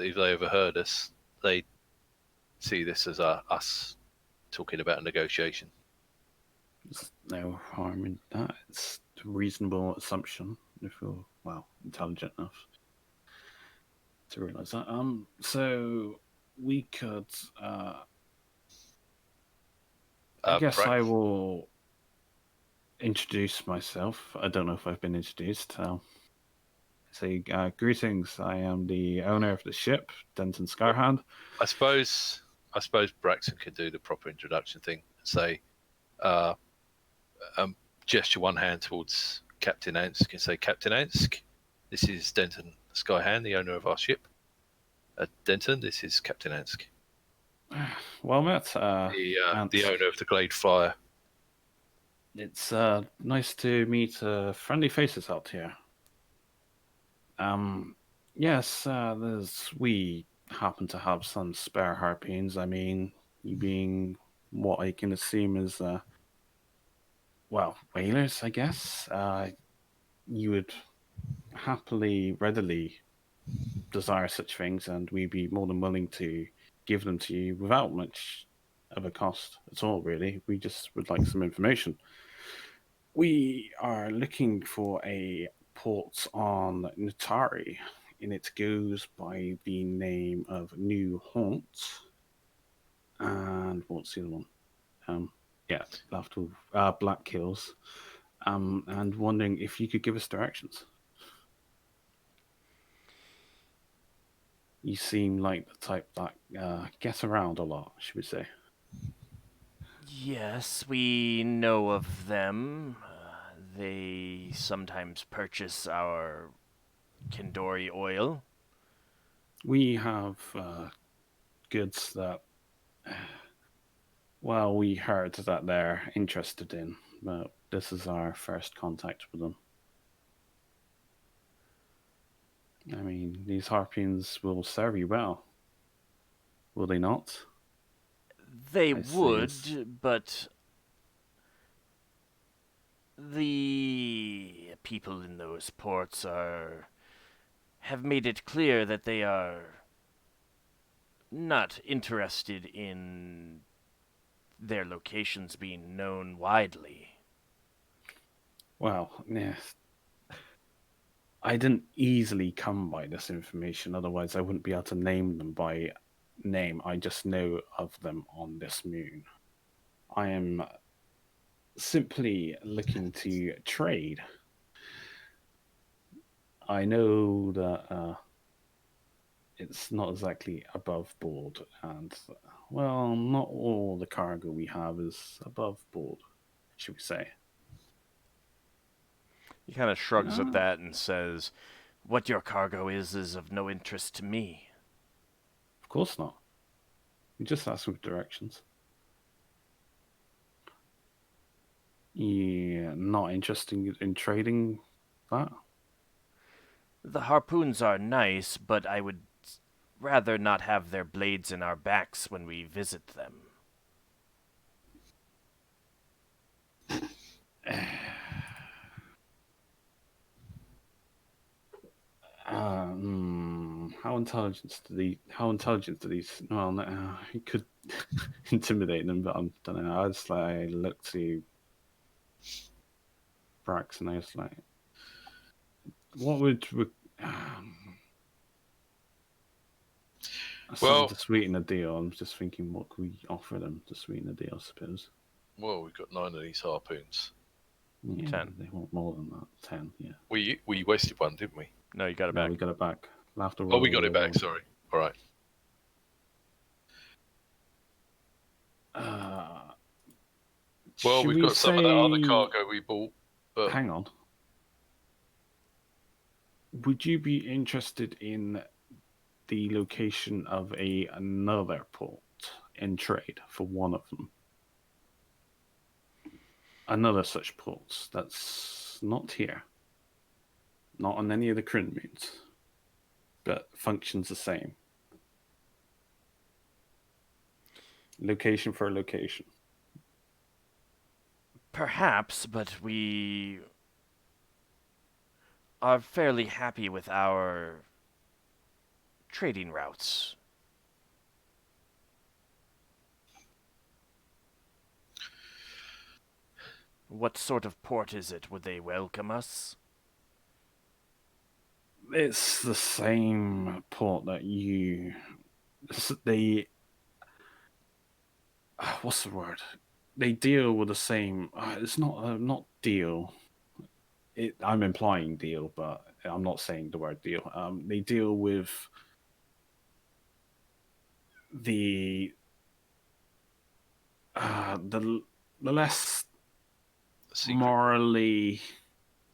if they overheard us, they'd see this as us talking about a negotiation. There's no harm in that. It's a reasonable assumption if you're intelligent enough to realize that. So we could. I guess I will introduce myself. I don't know if I've been introduced. Say greetings. I am the owner of the ship, Denton Scarhand. I suppose Braxon could do the proper introduction thing and say, gesture one hand towards Captain Ansk and say, Captain Ansk, this is Denton Skyhand, the owner of our ship. Denton, this is Captain Ansk. Well met. The owner of the Glade Flyer. It's nice to meet friendly faces out here. Yes, we happen to have some spare harpoons. I mean, you being what I can assume is, whalers, I guess. You would readily desire such things, and we'd be more than willing to give them to you without much of a cost at all, really. We just would like some information. We are looking for a port on Natari, and it goes by the name of New Haunt. And what's the other one? Lafdul, Black Hills. And wondering if you could give us directions. You seem like the type that gets around a lot, should we say? Yes, we know of them. They sometimes purchase our Kendori oil. We have goods that, we heard that they're interested in, but this is our first contact with them. I mean, these harpoons will serve you well, will they not? They would, but the people in those ports have made it clear that they are not interested in their locations being known widely. Well, yes. I didn't easily come by this information, otherwise I wouldn't be able to name them by name. I just know of them on this moon. I am simply looking to trade. I know that it's not exactly above board, and, not all the cargo we have is above board, should we say. He kind of shrugs at that and says, "What your cargo is of no interest to me." Of course not. We just ask for directions. You're not interested in trading that? The harpoons are nice, but I would rather not have their blades in our backs when we visit them. How intelligent do these? Well, no, you could intimidate them, but I don't know. I just look to Brax, and I was like, what would to sweeten the deal? I'm just thinking, what could we offer them to sweeten the deal? I suppose. Well, we've got 9 of these harpoons. Yeah, 10. They want more than that. 10. Yeah. We wasted one, didn't we? No, you got it No, back. we got it back. Oh, we got it back. Sorry. All right. Well, we've got some of that other cargo we bought. But... Hang on. Would you be interested in the location of another port in trade for one of them? Another such port that's not here. Not on any of the Kryn moons. But functions the same. Location for location. Perhaps, but we are fairly happy with our trading routes. What sort of port is it? Would they welcome us? It's the same port that you. They. What's the word? They deal with the same. It's not deal. I'm implying deal, but I'm not saying the word deal. They deal with the the less A secret. morally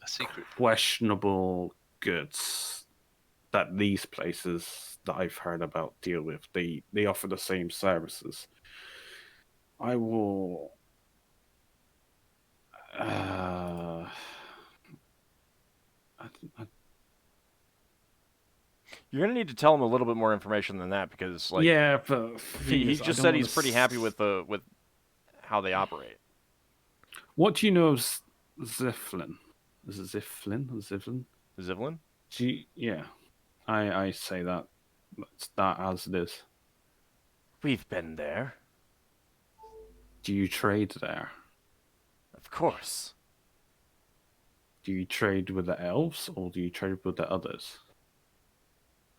A secret. questionable goods that these places that I've heard about deal with. They offer the same services. I will. I, You're gonna need to tell him a little bit more information than that because, like, yeah, but he just said he's pretty happy with how they operate. What do you know of Ziflin? Is it Ziflin or Zivlin? Zivlin? Yeah, I say that. It's that as it is. We've been there. Do you trade there? Of course. Do you trade with the elves or do you trade with the others?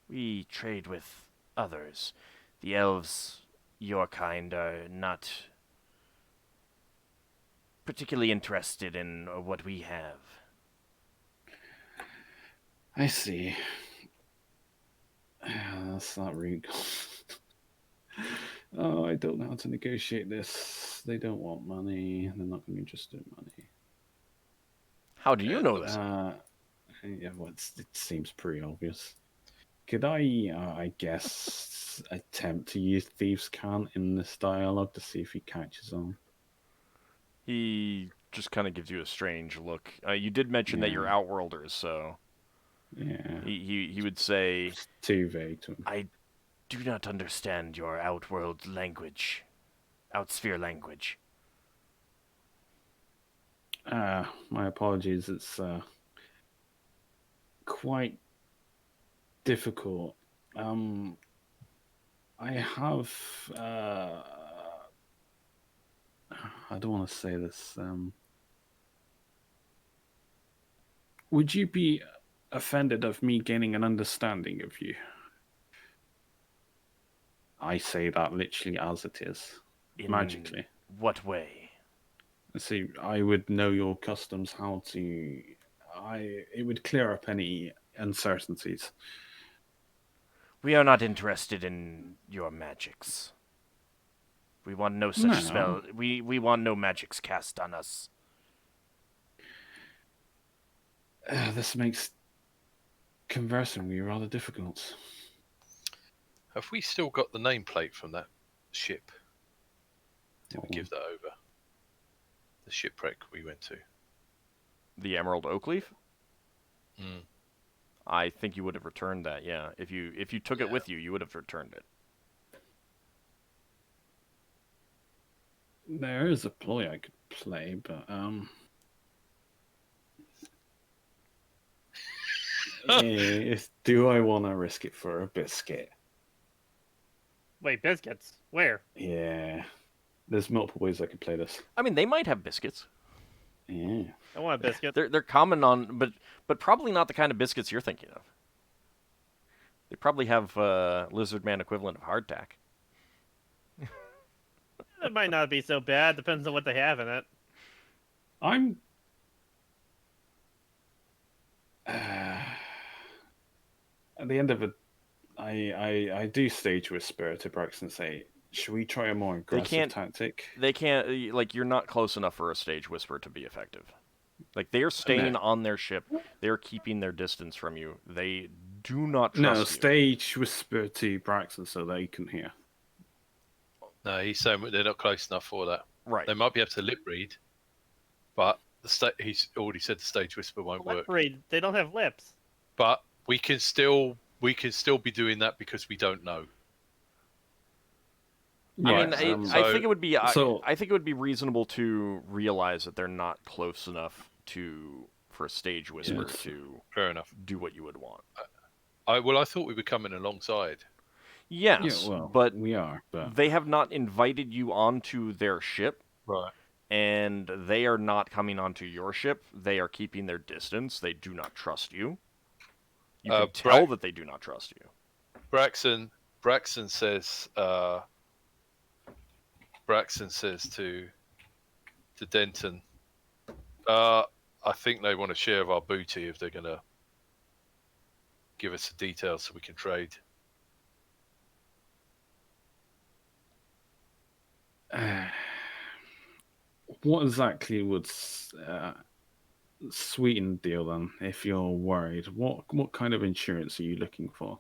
We trade with others. The elves, your kind, are not particularly interested in what we have. I see. That's not really. Oh, I don't know how to negotiate this. They don't want money. They're not going to be interested in money. How do you know that? Yeah, well, it seems pretty obvious. Could I guess, attempt to use Thieves' Cant in this dialogue to see if he catches on? He just kind of gives you a strange look. You did mention that you're Yeah. outworlders, so Yeah. he would say, It's too vague to him. I do not understand your outworld language, outsphere language. My apologies. It's quite difficult. I have. I don't want to say this. Would you be offended of me gaining an understanding of you? I say that literally as it is, In magically. what way? See, I would know your customs, how to. It would clear up any uncertainties. We are not interested in your magics. We want no such No. spell. We want no magics cast on us. This makes conversing with you rather difficult. Have we still got the nameplate from that ship? Did we Oh. give that over? The shipwreck we went to. The Emerald Oak Leaf? Mm. I think you would have returned that. Yeah, if you took it with you, you would have returned it. There is a ploy I could play, but do I want to risk it for a biscuit? Wait, biscuits? Where? Yeah, there's multiple ways I could play this. I mean, they might have biscuits. Yeah, I want a biscuit. They're common on, but probably not the kind of biscuits you're thinking of. They probably have Lizardman equivalent of hardtack. It might not be so bad. Depends on what they have in it. I'm. At the end of it, I do stage whisper to Braxon and say, "Should we try a more aggressive tactic?" They can't. Like, you're not close enough for a stage whisper to be effective. Like, they are staying on their ship. They are keeping their distance from you. They do not trust you. Stage whisper to Braxton so they can hear. No, he's saying they're not close enough for that. Right. They might be able to lip read, but he's already said the stage whisper won't work. Lip read. They don't have lips. But we can still be doing that because we don't know. I Right, mean, I so- think it would be so- I think it would be reasonable to realize that they're not close enough for a stage whisper Yes. to Fair enough. do what you would want. I thought we were coming alongside. Yes, Yeah, well, but we are, but they have not invited you onto their ship, Right. and they are not coming onto your ship. They are keeping their distance. They do not trust you. You can tell that they do not trust you. Braxon says to Denton, I think they want to share of our booty if they're gonna give us the details so we can trade. what exactly would sweeten the deal then? If you're worried, what kind of insurance are you looking for?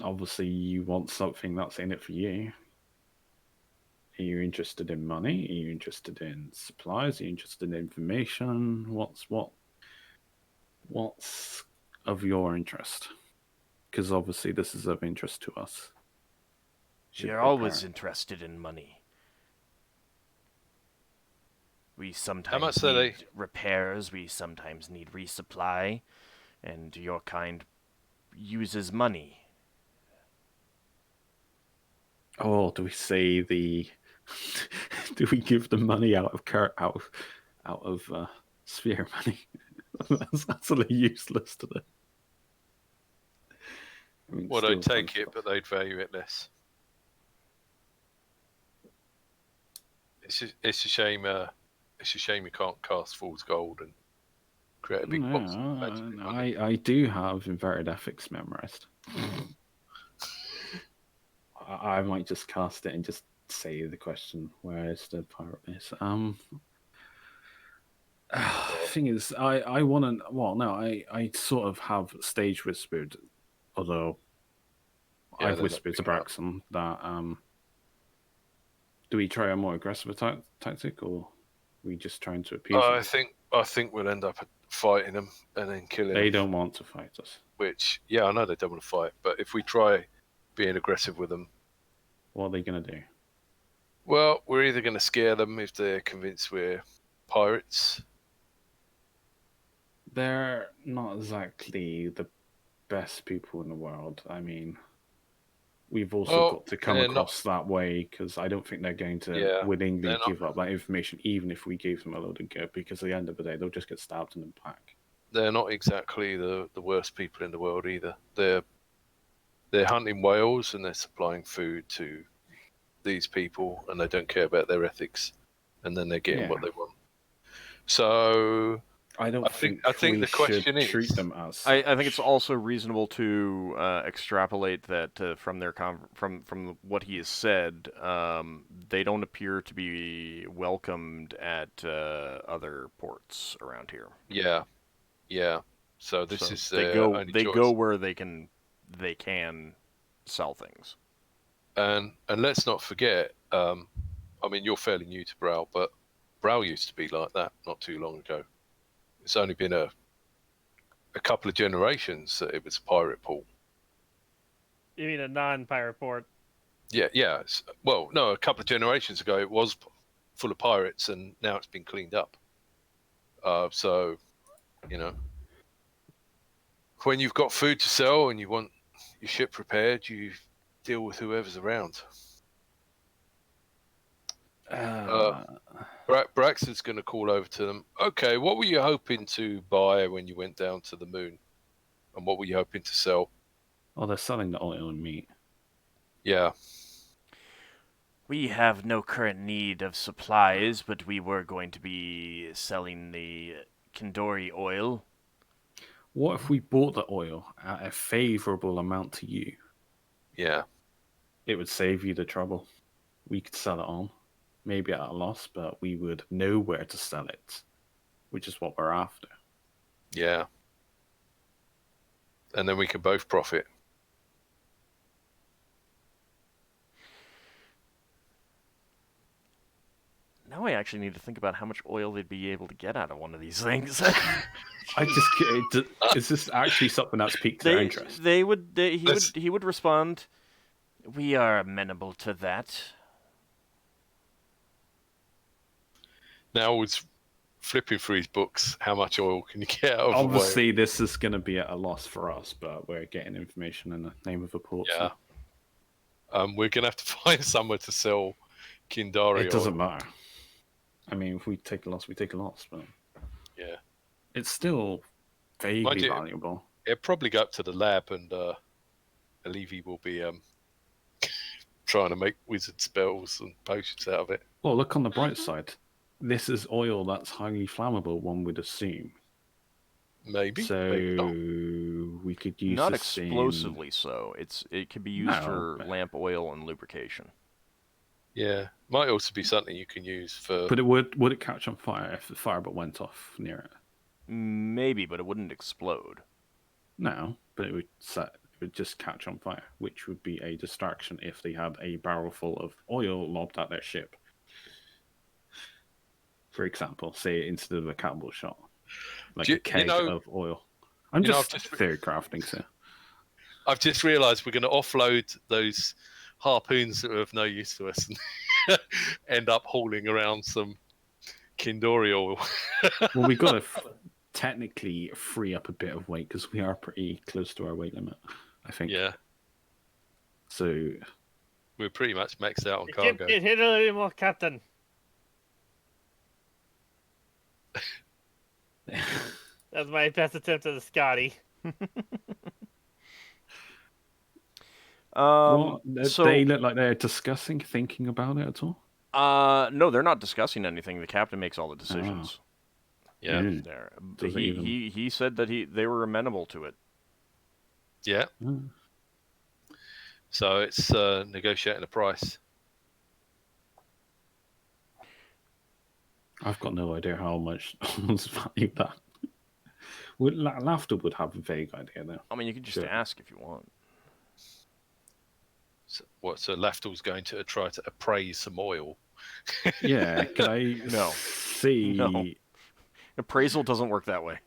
Obviously, you want something that's in it for you. Are you interested in money? Are you interested in supplies? Are you interested in information? What's of your interest? Because obviously, this is of interest to us. Should You're prepare. always interested in money. We much sometimes do they- need repairs, we sometimes need resupply, and your kind uses money. Oh, do we say the? Do we give the money out of sphere money? That's utterly useless to them. I mean, Well, still they'd take fun it, but they'd value it less. It's a shame. It's a shame you can't cast fool's gold and create a stuff. big No, box. Of magic money. I do have inverted ethics memorized. I might just cast it and just say the question, where is the pirate base? Thing is, I want to. Well, no, I sort of have stage whispered, although Yeah, I've they're not whispered to big enough. Braxon that do we try a more aggressive tactic, or we just trying to appease I them? think we'll end up fighting them and then killing They them. don't want to fight us. Which, yeah, I know they don't want to fight, but if we try being aggressive with them, What are they gonna do? well, we're either going to scare them if they're convinced we're pirates. They're not exactly the best people in the world. I mean, we've also Well, got to come they're across that way because I don't think they're going to Yeah, willingly they're not. give up that information, even if we gave them a load of gear. Because at the end of the day, they'll just get stabbed and then pack. They're not exactly the worst people in the world either. They're hunting whales and they're supplying food to these people, and they don't care about their ethics, and then they're getting what Yeah. they want. So I don't think we the question should is- treat them as. I think it's also reasonable to extrapolate that from their from what he has said, they don't appear to be welcomed at other ports around here. yeah. So this So is they their go only they choice. go where they can sell things. And let's not forget, I mean, you're fairly new to Brow, but Brow used to be like that not too long ago. It's only been a couple of generations that it was a pirate port. You mean a non-pirate port? Yeah. Well, no, a couple of generations ago it was full of pirates, and now it's been cleaned up. So, when you've got food to sell and you want your ship repaired, you deal with whoever's around. Braxton's going to call over to them. Okay, what were you hoping to buy when you went down to the moon? And what were you hoping to sell? Oh, they're selling the oil and meat. Yeah. We have no current need of supplies, but we were going to be selling the Kindori oil. What if we bought the oil at a favorable amount to you? Yeah. It would save you the trouble. We could sell it on, maybe at a loss, but we would know where to sell it, which is what we're after. Yeah. And then we can both profit. Now I actually need to think about how much oil they'd be able to get out of one of these things. Is this actually something that's piqued their interest? He would respond, "We are amenable to that." Now was flipping through his books. How much oil can you get out of a whale? Obviously, this is going to be at a loss for us, but we're getting information in the name of a port. Yeah. So We're gonna have to find somewhere to sell Kindari. it doesn't matter. I mean, if we take a loss, we take a loss, but Yeah. it's still vaguely valuable. It'll probably go up to the lab, and Alevi will be trying to make wizard spells and potions out of it. Well, look on the bright side. This is oil that's highly flammable, one would assume. Maybe. So maybe not. we could use Not this explosively so. It could be used for lamp oil and lubrication. Yeah. Might also be something you can use for. But would it catch on fire if the firebolt went off near it? Maybe, but it wouldn't explode. No, but it would just catch on fire, which would be a distraction if they had a barrel full of oil lobbed at their ship. For example, say instead of a cannonball shot, like a keg of oil. I'm just theory crafting, so. I've just realised we're going to offload those harpoons that are of no use to us and end up hauling around some Kindori oil. Well, we've got to technically free up a bit of weight because we are pretty close to our weight limit, I think. Yeah. So we're pretty much maxed out on The cargo. ship is hit a little more, Captain. That's my best attempt at a Scotty. well, so they look like they're discussing, thinking about it at all. No, they're not discussing anything. The captain makes all the decisions. Yeah. There. He said that they were amenable to it. Yeah. Mm. So it's negotiating a price. I've got no idea how much someone's valued that. Lafdul would have a vague idea, though. I mean, you could just ask if you want. So Lafdul's going to try to appraise some oil. Yeah, can I see? No. Appraisal doesn't work that way.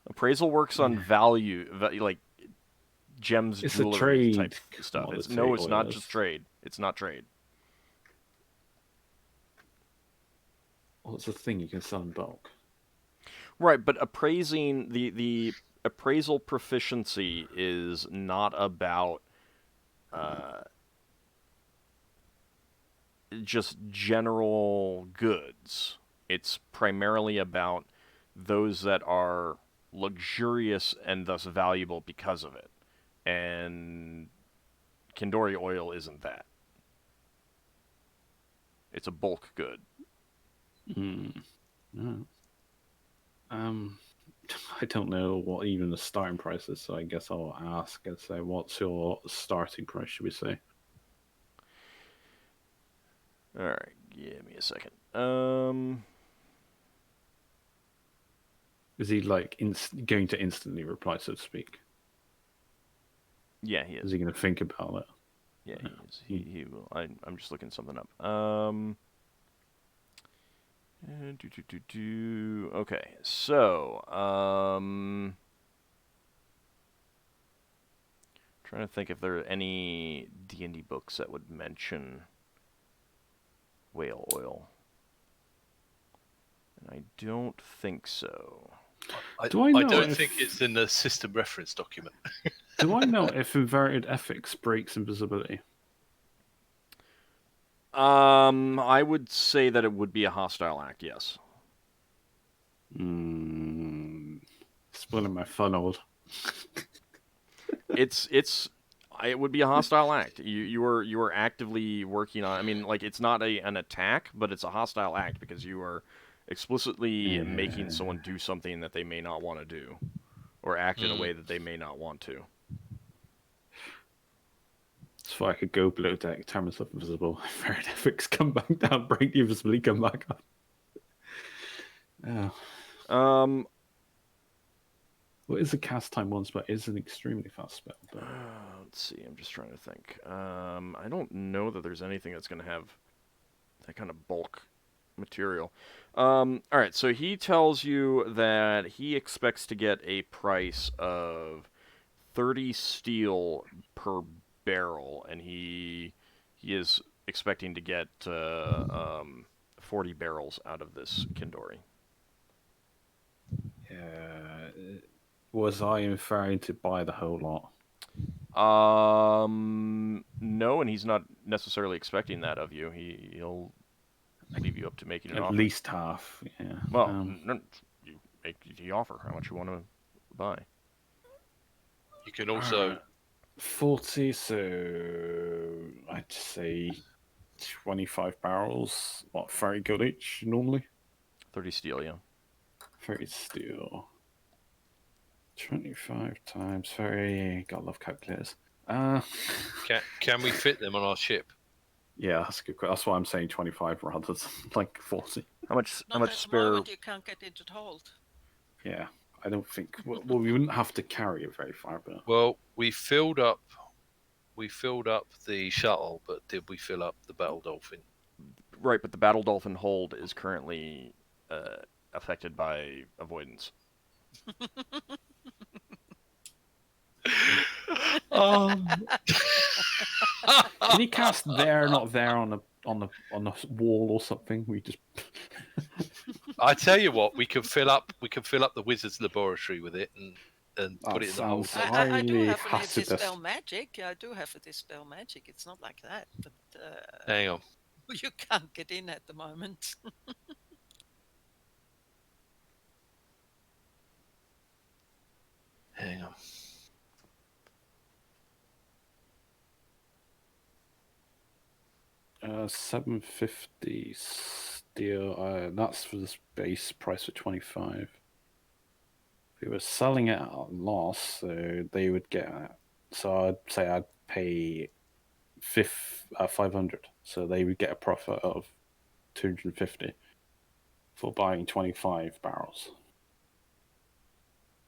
Appraisal works on value, like gems, It's jewelry a trade type stuff. It's not just trade. It's not trade. Well, it's a thing you can sell in bulk. Right, but appraising the appraisal proficiency is not about just general goods. It's primarily about those that are luxurious and thus valuable because of it. And Kindori oil isn't that. It's a bulk good. No. I don't know what even the starting price is, so I guess I'll ask and say, what's your starting price, should we say? Alright, give me a second. Is he like going to instantly reply, so to speak? Yeah, he is. Is he going to think about it? Yeah, he is. He will. I'm just looking something up. Okay, so trying to think if there are any D&D books that would mention whale oil, and I don't think so. I don't think it's in the system reference document. Do I know if inverted ethics breaks invisibility? I would say that it would be a hostile act, yes. Spoiling my fun, old. It would be a hostile act. You are actively working on. I mean, like, it's not an attack, but it's a hostile act because you are explicitly making someone do something that they may not want to do, or act in a way that they may not want to. So I could go below deck, turn myself invisible, inverted ethics, come back down, break the invisibility, come back up. Oh. Well, it's a cast time one spell. It's an extremely fast spell. But... Let's see. I'm just trying to think. I don't know that there's anything that's going to have that kind of bulk material. All right. So he tells you that he expects to get a price of 30 steel per barrel, and he is expecting to get 40 barrels out of this Kindori. Was I inferring to buy the whole lot? No, and he's not necessarily expecting that of you. He'll leave you up to making an At offer. least half. Yeah. Well, no, you make the offer. How much you want to buy? You can also 40. So I'd say 25 barrels. What, 30 gold each normally? 30 steel, yeah. 30 steel. 25 times 30. God, love calculators. can we fit them on our ship? Yeah, that's a good question. That's why I'm saying 25 rather than like 40. How much Not at the spare? moment you can't get into the hold. Yeah, I don't think. Well, we wouldn't have to carry it very far, but Well, we filled up the shuttle, but did we fill up the battle dolphin? Right, but the Battle Dolphin hold is currently affected by avoidance. Can you cast there, not there on the wall or something? We just. I tell you what, we can fill up the wizard's laboratory with it and put it in the hold. sounds- I do Highly have a hazardous. dispel magic. I do have a dispel magic. It's not like that, but Hang on. you can't get in at the moment. Hang on. $750 steel. That's for this base price of 25. If we were selling it at a loss, so they would get. So I'd say I'd pay 500. So they would get a profit of 250 for buying 25 barrels.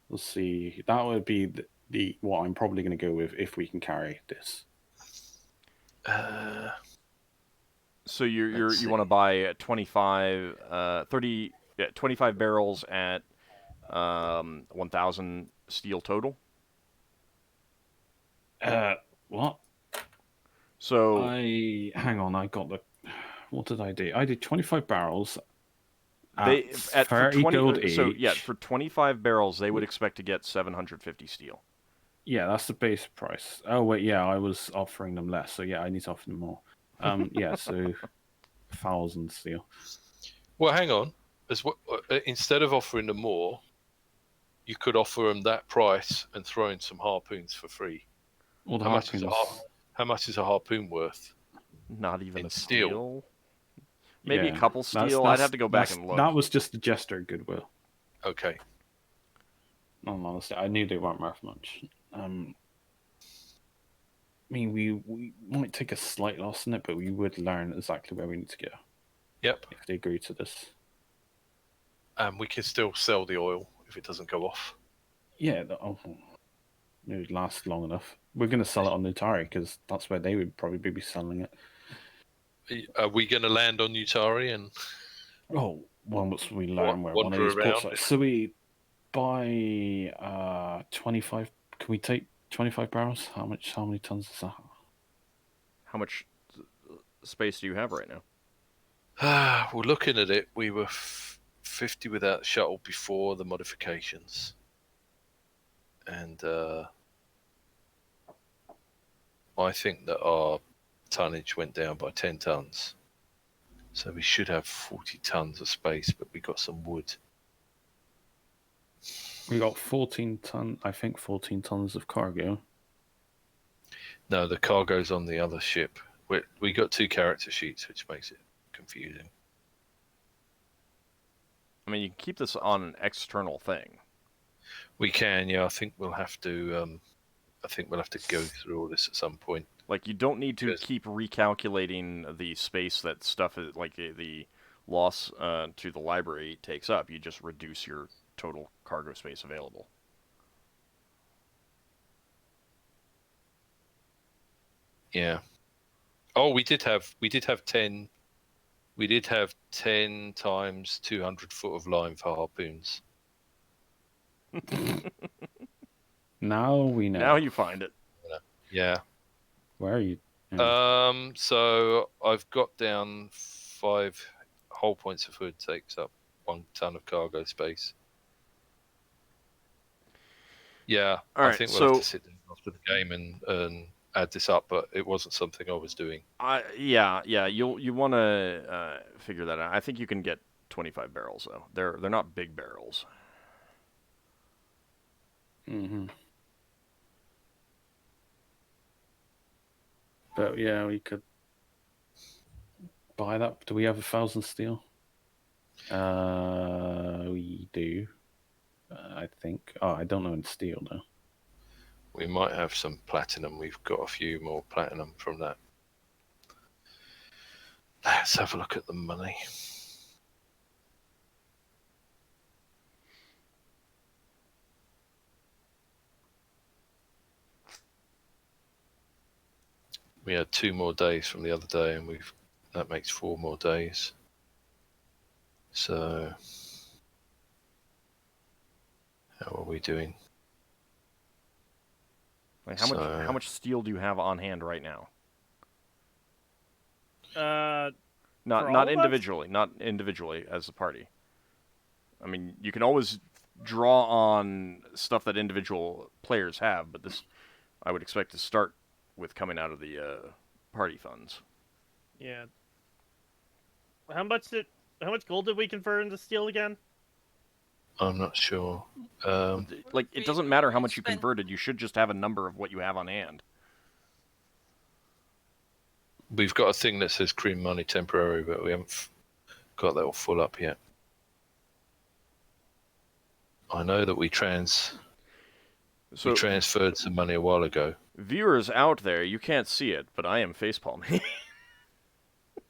We'll see. That would be the what I'm probably going to go with if we can carry this. So you want to buy 25, 30, 25 barrels at 1,000 steel total. What? So hang on. I got the. What did I do? I did 25 barrels. they at for 30 gold so each. yeah, for 25 barrels they would expect to get 750 steel. Yeah, that's the base price. Oh wait, yeah, I was offering them less, so yeah, I need to offer them more. Yeah, so 1,000 steel. Well, hang on. Instead of offering them more, you could offer them that price and throw in some harpoons for free. Well, the How much is harpoons. how much is a harpoon worth? Not even In a steel. steel. Maybe Yeah, a couple steel. I'd have to go back and look. That was just a gesture of goodwill. Okay. No, honestly, I knew they weren't worth much. I mean, we might take a slight loss in it, but we would learn exactly where we need to go. Yep. If they agree to this. And we can still sell the oil if it doesn't go off. Yeah, it would last long enough. We're going to sell it on Nutari because that's where they would probably be selling it. Are we going to land on Utari and? Oh, once we learn where one of Wander these ports around are. So we buy 25. Can we take 25 barrels? How many tons is that? How much space do you have right now? Well, looking at it, we were 50 without shuttle before the modifications, and I think that our tonnage went down by 10 tons, so we should have 40 tons of space, but we got some wood. We got 14 tons of cargo. No, the cargo's on the other ship. We got 2 character sheets, which makes it confusing. I mean, you can keep this on an external thing. We can, yeah. I think we'll have to go through all this at some point. Like, you don't need to Yes. keep recalculating the space that stuff is, like the loss to the library takes up. You just reduce your total cargo space available. Yeah. Oh, we did have 10. We did have 10 times 200 foot of line for harpoons. Now we know. Now you find it. Yeah. Where are you? Oh. So I've got down 5 whole points of hood takes up 1 ton of cargo space. Yeah, All I right, think we'll have so to sit down after the game and add this up, but it wasn't something I was doing. yeah, you want to figure that out. I think you can get 25 barrels though. They're not big barrels. Mm-hmm. But yeah, we could buy that. Do we have 1,000 steel? We do. I think. Oh, I don't know in steel though. We might have some platinum. We've got a few more platinum from that. Let's have a look at the money. We had 2 more days from the other day, and that makes 4 more days. So, how are we doing? Like how much steel do you have on hand right now? For all Not of us? individually, not individually as a party. I mean, you can always draw on stuff that individual players have, but this I would expect to start with coming out of the party funds. Yeah. How much gold did we convert into steel again? I'm not sure. Like, it doesn't matter how much you converted. You should just have a number of what you have on hand. We've got a thing that says cream money temporary, but we haven't got that all full up yet. I know that we transferred some money a while ago. Viewers out there, you can't see it, but I am facepalming.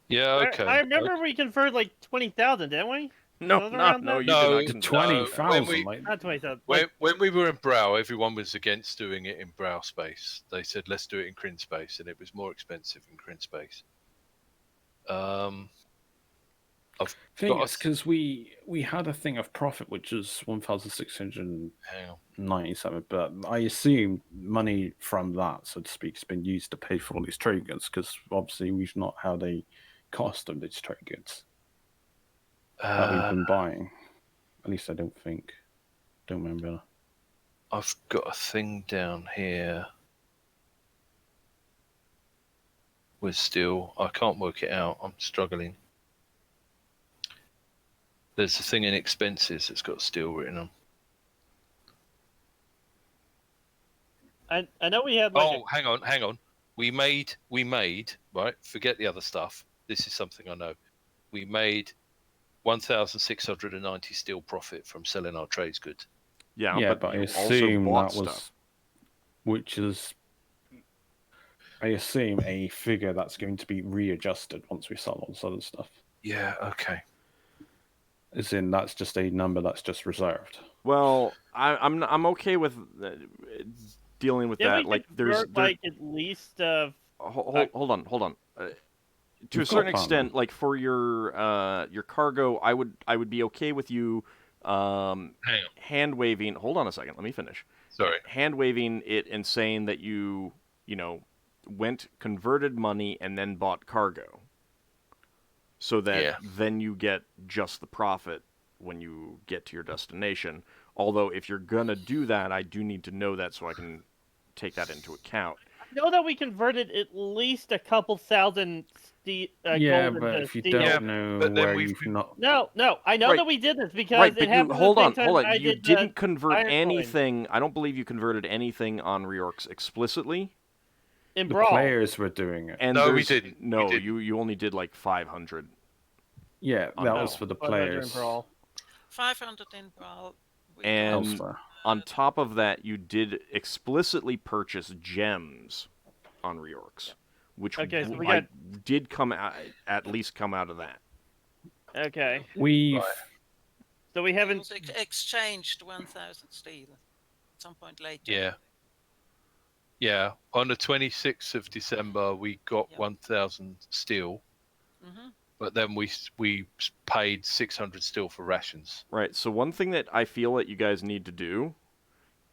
Yeah, okay. I remember we converted like 20,000, didn't we? No, Was it no, around no, that? you No, did not. 20,000. Like, Not 20,000. When we were in Brow, everyone was against doing it in Brow space. They said, let's do it in Kryn space, and it was more expensive in Kryn space. thing is, because we had a thing of profit, which is 1,697, but I assume money from that, so to speak, has been used to pay for all these trade goods, because obviously we've not had a cost of these trade goods that we've been buying. At least I don't remember. I've got a thing down here with steel. I can't work it out. I'm struggling. There's a thing in expenses that's got steel written on. I know we had like. Hang on. We made right. Forget the other stuff. This is something I know. We made 1,690 steel profit from selling our trades goods. Yeah, but I you assume also bought that was, stuff. which is, I assume, a figure that's going to be readjusted once we sell all this other stuff. Yeah. Okay. As in, that's just a number that's just reserved. Well, I'm okay with dealing with that. Like, there's like at least. Hold on. To a You've certain got extent, like for your cargo, I would be okay with you hand waving. Hold on a second, let me finish. Sorry. Hand waving it and saying that you converted money and then bought cargo, so that then you get just the profit when you get to your destination. Although if you're gonna do that, I do need to know that so I can take that into account. I know that we converted at least a couple thousand gold but into if you steel. don't know where you've not... No, I know Right. that we did this because Right, it but happened hold on. I You did didn't convert Iron anything. I don't believe you converted anything on Reorx explicitly. in The Brawl. players were doing it. And No, we didn't. No, We didn't. you only did like 500. Yeah, that was for the 500 in players. Brawl. 500 in Brawl. And Elsewhere. on top of that, you did explicitly purchase gems on Reorx, which Okay, so we I got- did at least come out of that. Okay, We've... so we haven't. Also exchanged 1,000 steel at some point later. Yeah. Yeah, on the 26th of December, we got Yeah. 1,000 steel, Hmm. but then we paid 600 steel for rations. Right. So one thing that I feel that you guys need to do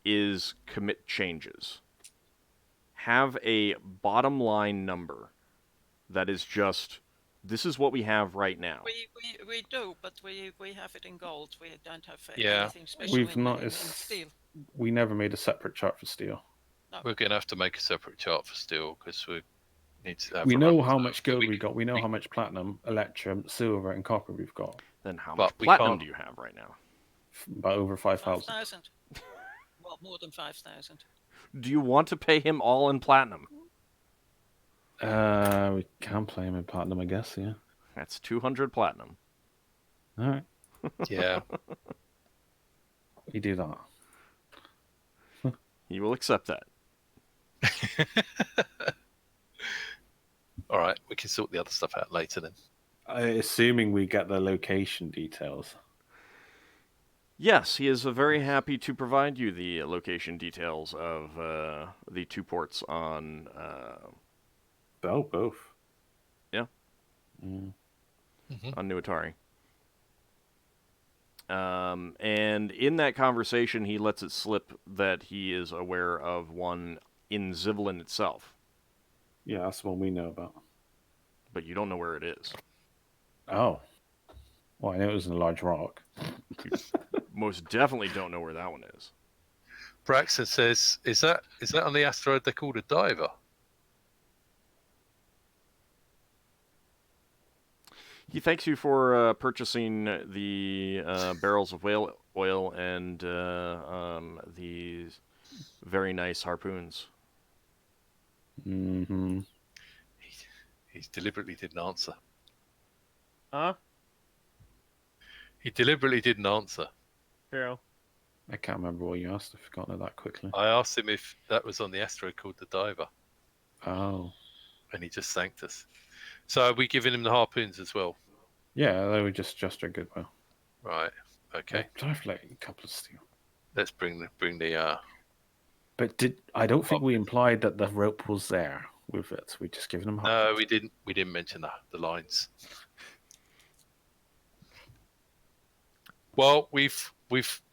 is commit changes. Have a bottom line number that is just, this is what we have right now. We do, but we have it in gold. We don't have Yeah. anything special We've in noticed steel. we never made a separate chart for steel. We're going to have to make a separate chart for steel because we need to have We a know rubber how stove. much gold we got. We know how much platinum, electrum, silver, and copper we've got. Then how But much we platinum can't- do you have right now? About over 5,000. 5,000. Well, more than 5,000. Do you want to pay him all in platinum? We can play him in platinum, I guess. Yeah. That's 200 platinum. All right. Yeah. We do that. He will accept that. All right, we can sort the other stuff out later then. Assuming we get the location details. Yes, he is very happy to provide you the location details of the 2 ports on... Both. Yeah. Mm. on New Atari. And in that conversation, he lets it slip that he is aware of one in Zivlin itself, Yeah, that's the one we know about. but you don't know where it is. Oh. Well, I know it was in a large rock. Most definitely don't know where that one is. Braxon says, "Is that on the asteroid they called a diver?" He thanks you for purchasing the barrels of whale oil and these very nice harpoons. Mm-hmm. He deliberately didn't answer. Huh? He deliberately didn't answer. True. I can't remember what you asked. I've forgotten it that quickly. I asked him if that was on the asteroid called the Diver, Oh. and he just thanked us. So are we giving him the harpoons as well? Yeah, they were just a goodwill. Right. Okay. I've like a couple of steel. Let's bring the. But I don't think we implied that the rope was there with it. We just given them half. No, we didn't. We didn't mention the lines. Well, we've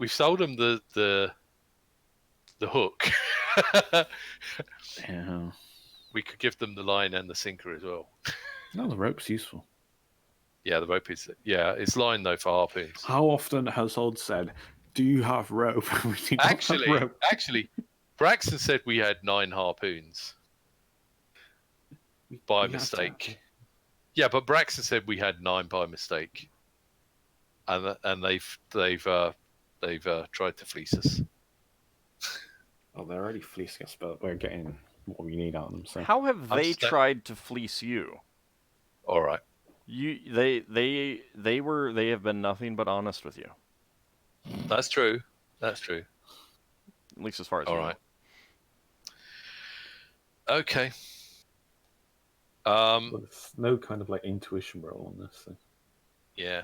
sold them the hook. Yeah. We could give them the line and the sinker as well. No, the rope's useful. Yeah, the rope is. Yeah, it's line though for harpoons. How often has Old said, "Do you have rope?" We don't have rope. Actually, Braxon said we had 9 harpoons by We had mistake. 10. Yeah, but Braxon said we had 9 by mistake, and they've tried to fleece us. Oh, they're already fleecing us, but we're getting what we need out of them. So How have I'm they sta- tried to fleece you? All right. They have been nothing but honest with you, That's true. That's true. at least as far as All you right. know. Okay. there's no kind of like intuition roll on this. So. Yeah.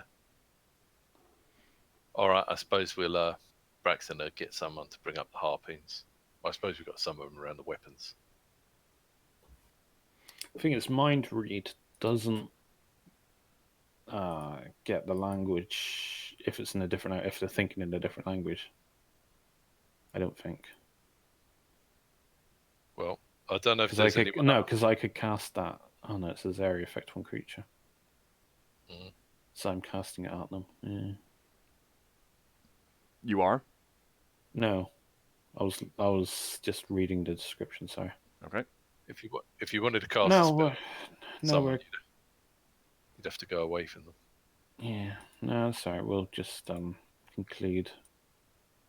All right. I suppose we'll Braxton get someone to bring up the harpoons. I suppose we've got some of them around the weapons. I think it's mind read doesn't get the language if it's in a different if they're thinking in a different language. I don't think. Well, I don't know if Because there's anyone. I could cast that. Oh no, it says area effect one creature. Mhm. So I'm casting it at them. Yeah. You are? No, I was just reading the description. Sorry. Okay. If you wanted to cast a No, spell, we're you'd have to go away from them. yeah. No, sorry. We'll just conclude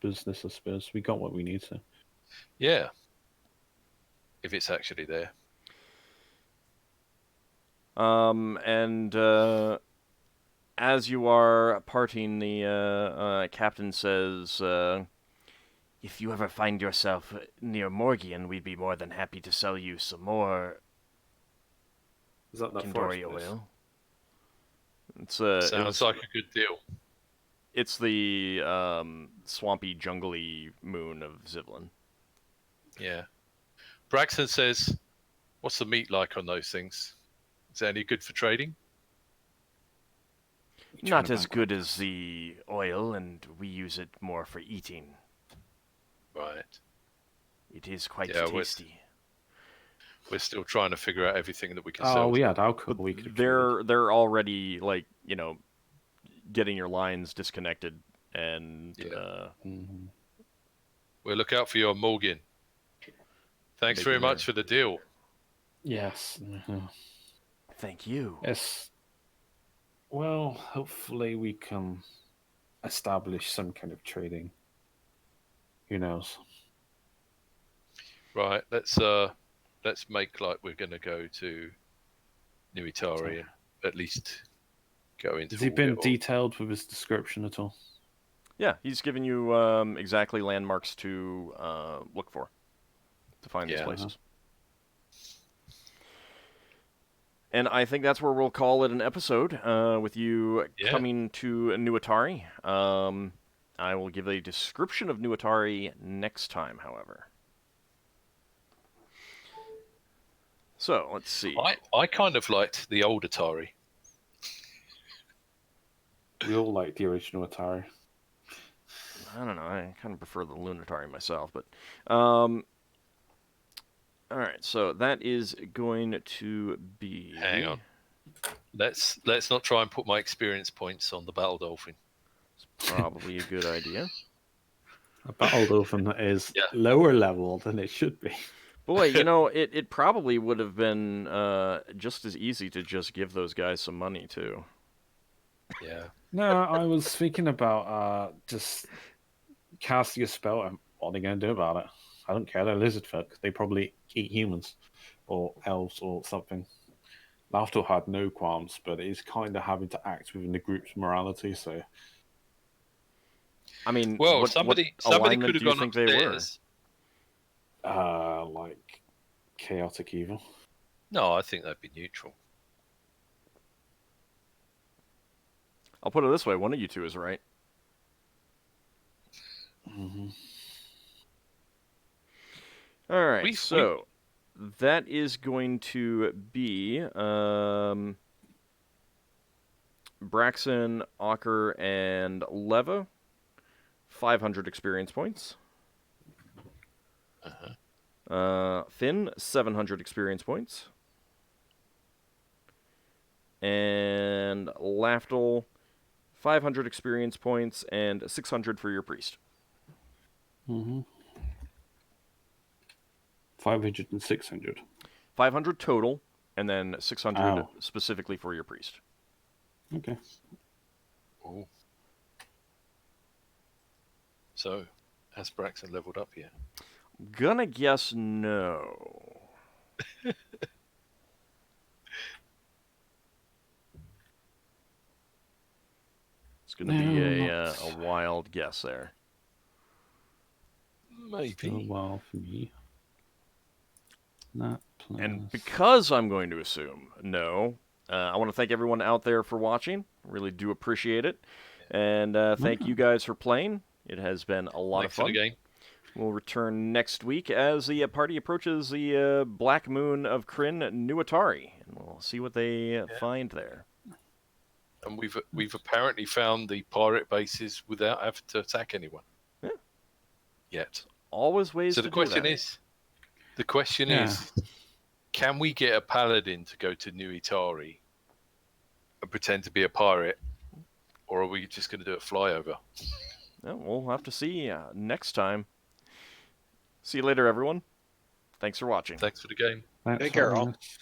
business. I suppose we got what we need. So Yeah. If it's actually there. And as you are parting, the captain says, if you ever find yourself near Morgian, we'd be more than happy to sell you some more is that Kindori oil. It's Sounds like a good deal. It's the swampy, jungly moon of Zivlin. Yeah. Braxon says, "What's the meat like on those things? Is it any good for trading?" Not as good as the oil, and we use it more for eating. Right. It is quite Yeah, tasty. We're still trying to figure out everything that we can Oh, sell. we had alcohol. But We could have traded. they're already like getting your lines disconnected, and Yeah. Mhm. We'll look out for you on Morgan. Thanks very Making much for the deal. Yes. Mhm. Thank you. Yes. Well, hopefully we can establish some kind of trading. Who knows? Right, let's make like we're going to go to Nuitari and at least go into Has he all been it all. detailed with his description at all? Yeah, he's given you exactly landmarks to look for to find these Yeah. places. And I think that's where we'll call it an episode, with you Yeah. coming to Nuitari. I will give a description of Nuitari next time, however. So, let's see. I kind of liked the old Atari. We all like the original Atari. I don't know, I kind of prefer the Lunatari myself, but... Alright, so that is going to be... Hang on. Let's not try and put my experience points on the Battle Dolphin. Probably a good idea. A battle dolphin that is Yeah. lower level than it should be. Boy, it probably would have been just as easy to just give those guys some money, too. Yeah. No, I was thinking about just casting a spell. And what are they going to do about it? I don't care. They're lizard folk. They probably eat humans or elves or something. Lafdul had no qualms, but he's kind of having to act within the group's morality. So, I mean, Well, what somebody alignment could have do you gone think they were? upstairs. like chaotic evil. No, I think that'd be neutral. I'll put it this way, one of you two is right. Mm-hmm. Alright, so that is going to be Braxon, Ockar, and Leva. 500 experience points. Finn, 700 experience points. And Lafdul, 500 experience points and 600 for your priest. Mm-hmm. 500 and 600. 500 total, and then 600 Ow. specifically for your priest. Okay. Oh. So, has Braxon leveled up yet? Gonna guess no. It's gonna be a wild guess there. Maybe. Still a while for me. Not plus. And because I'm going to assume no, I want to thank everyone out there for watching. Really do appreciate it. And thank you guys for playing. It has been a lot of fun. For the game. We'll return next week as the party approaches the Black Moon of Kryn Nuitari. And we'll see what they find there. And we've apparently found the pirate bases without having to attack anyone. Yeah. Yet. Always ways So to the question do that. is, can we get a paladin to go to Nuitari and pretend to be a pirate, or are we just going to do a flyover? Well, we'll have to see next time. See you later, everyone. Thanks for watching. Thanks for the game. Thanks Take for care, having all. us.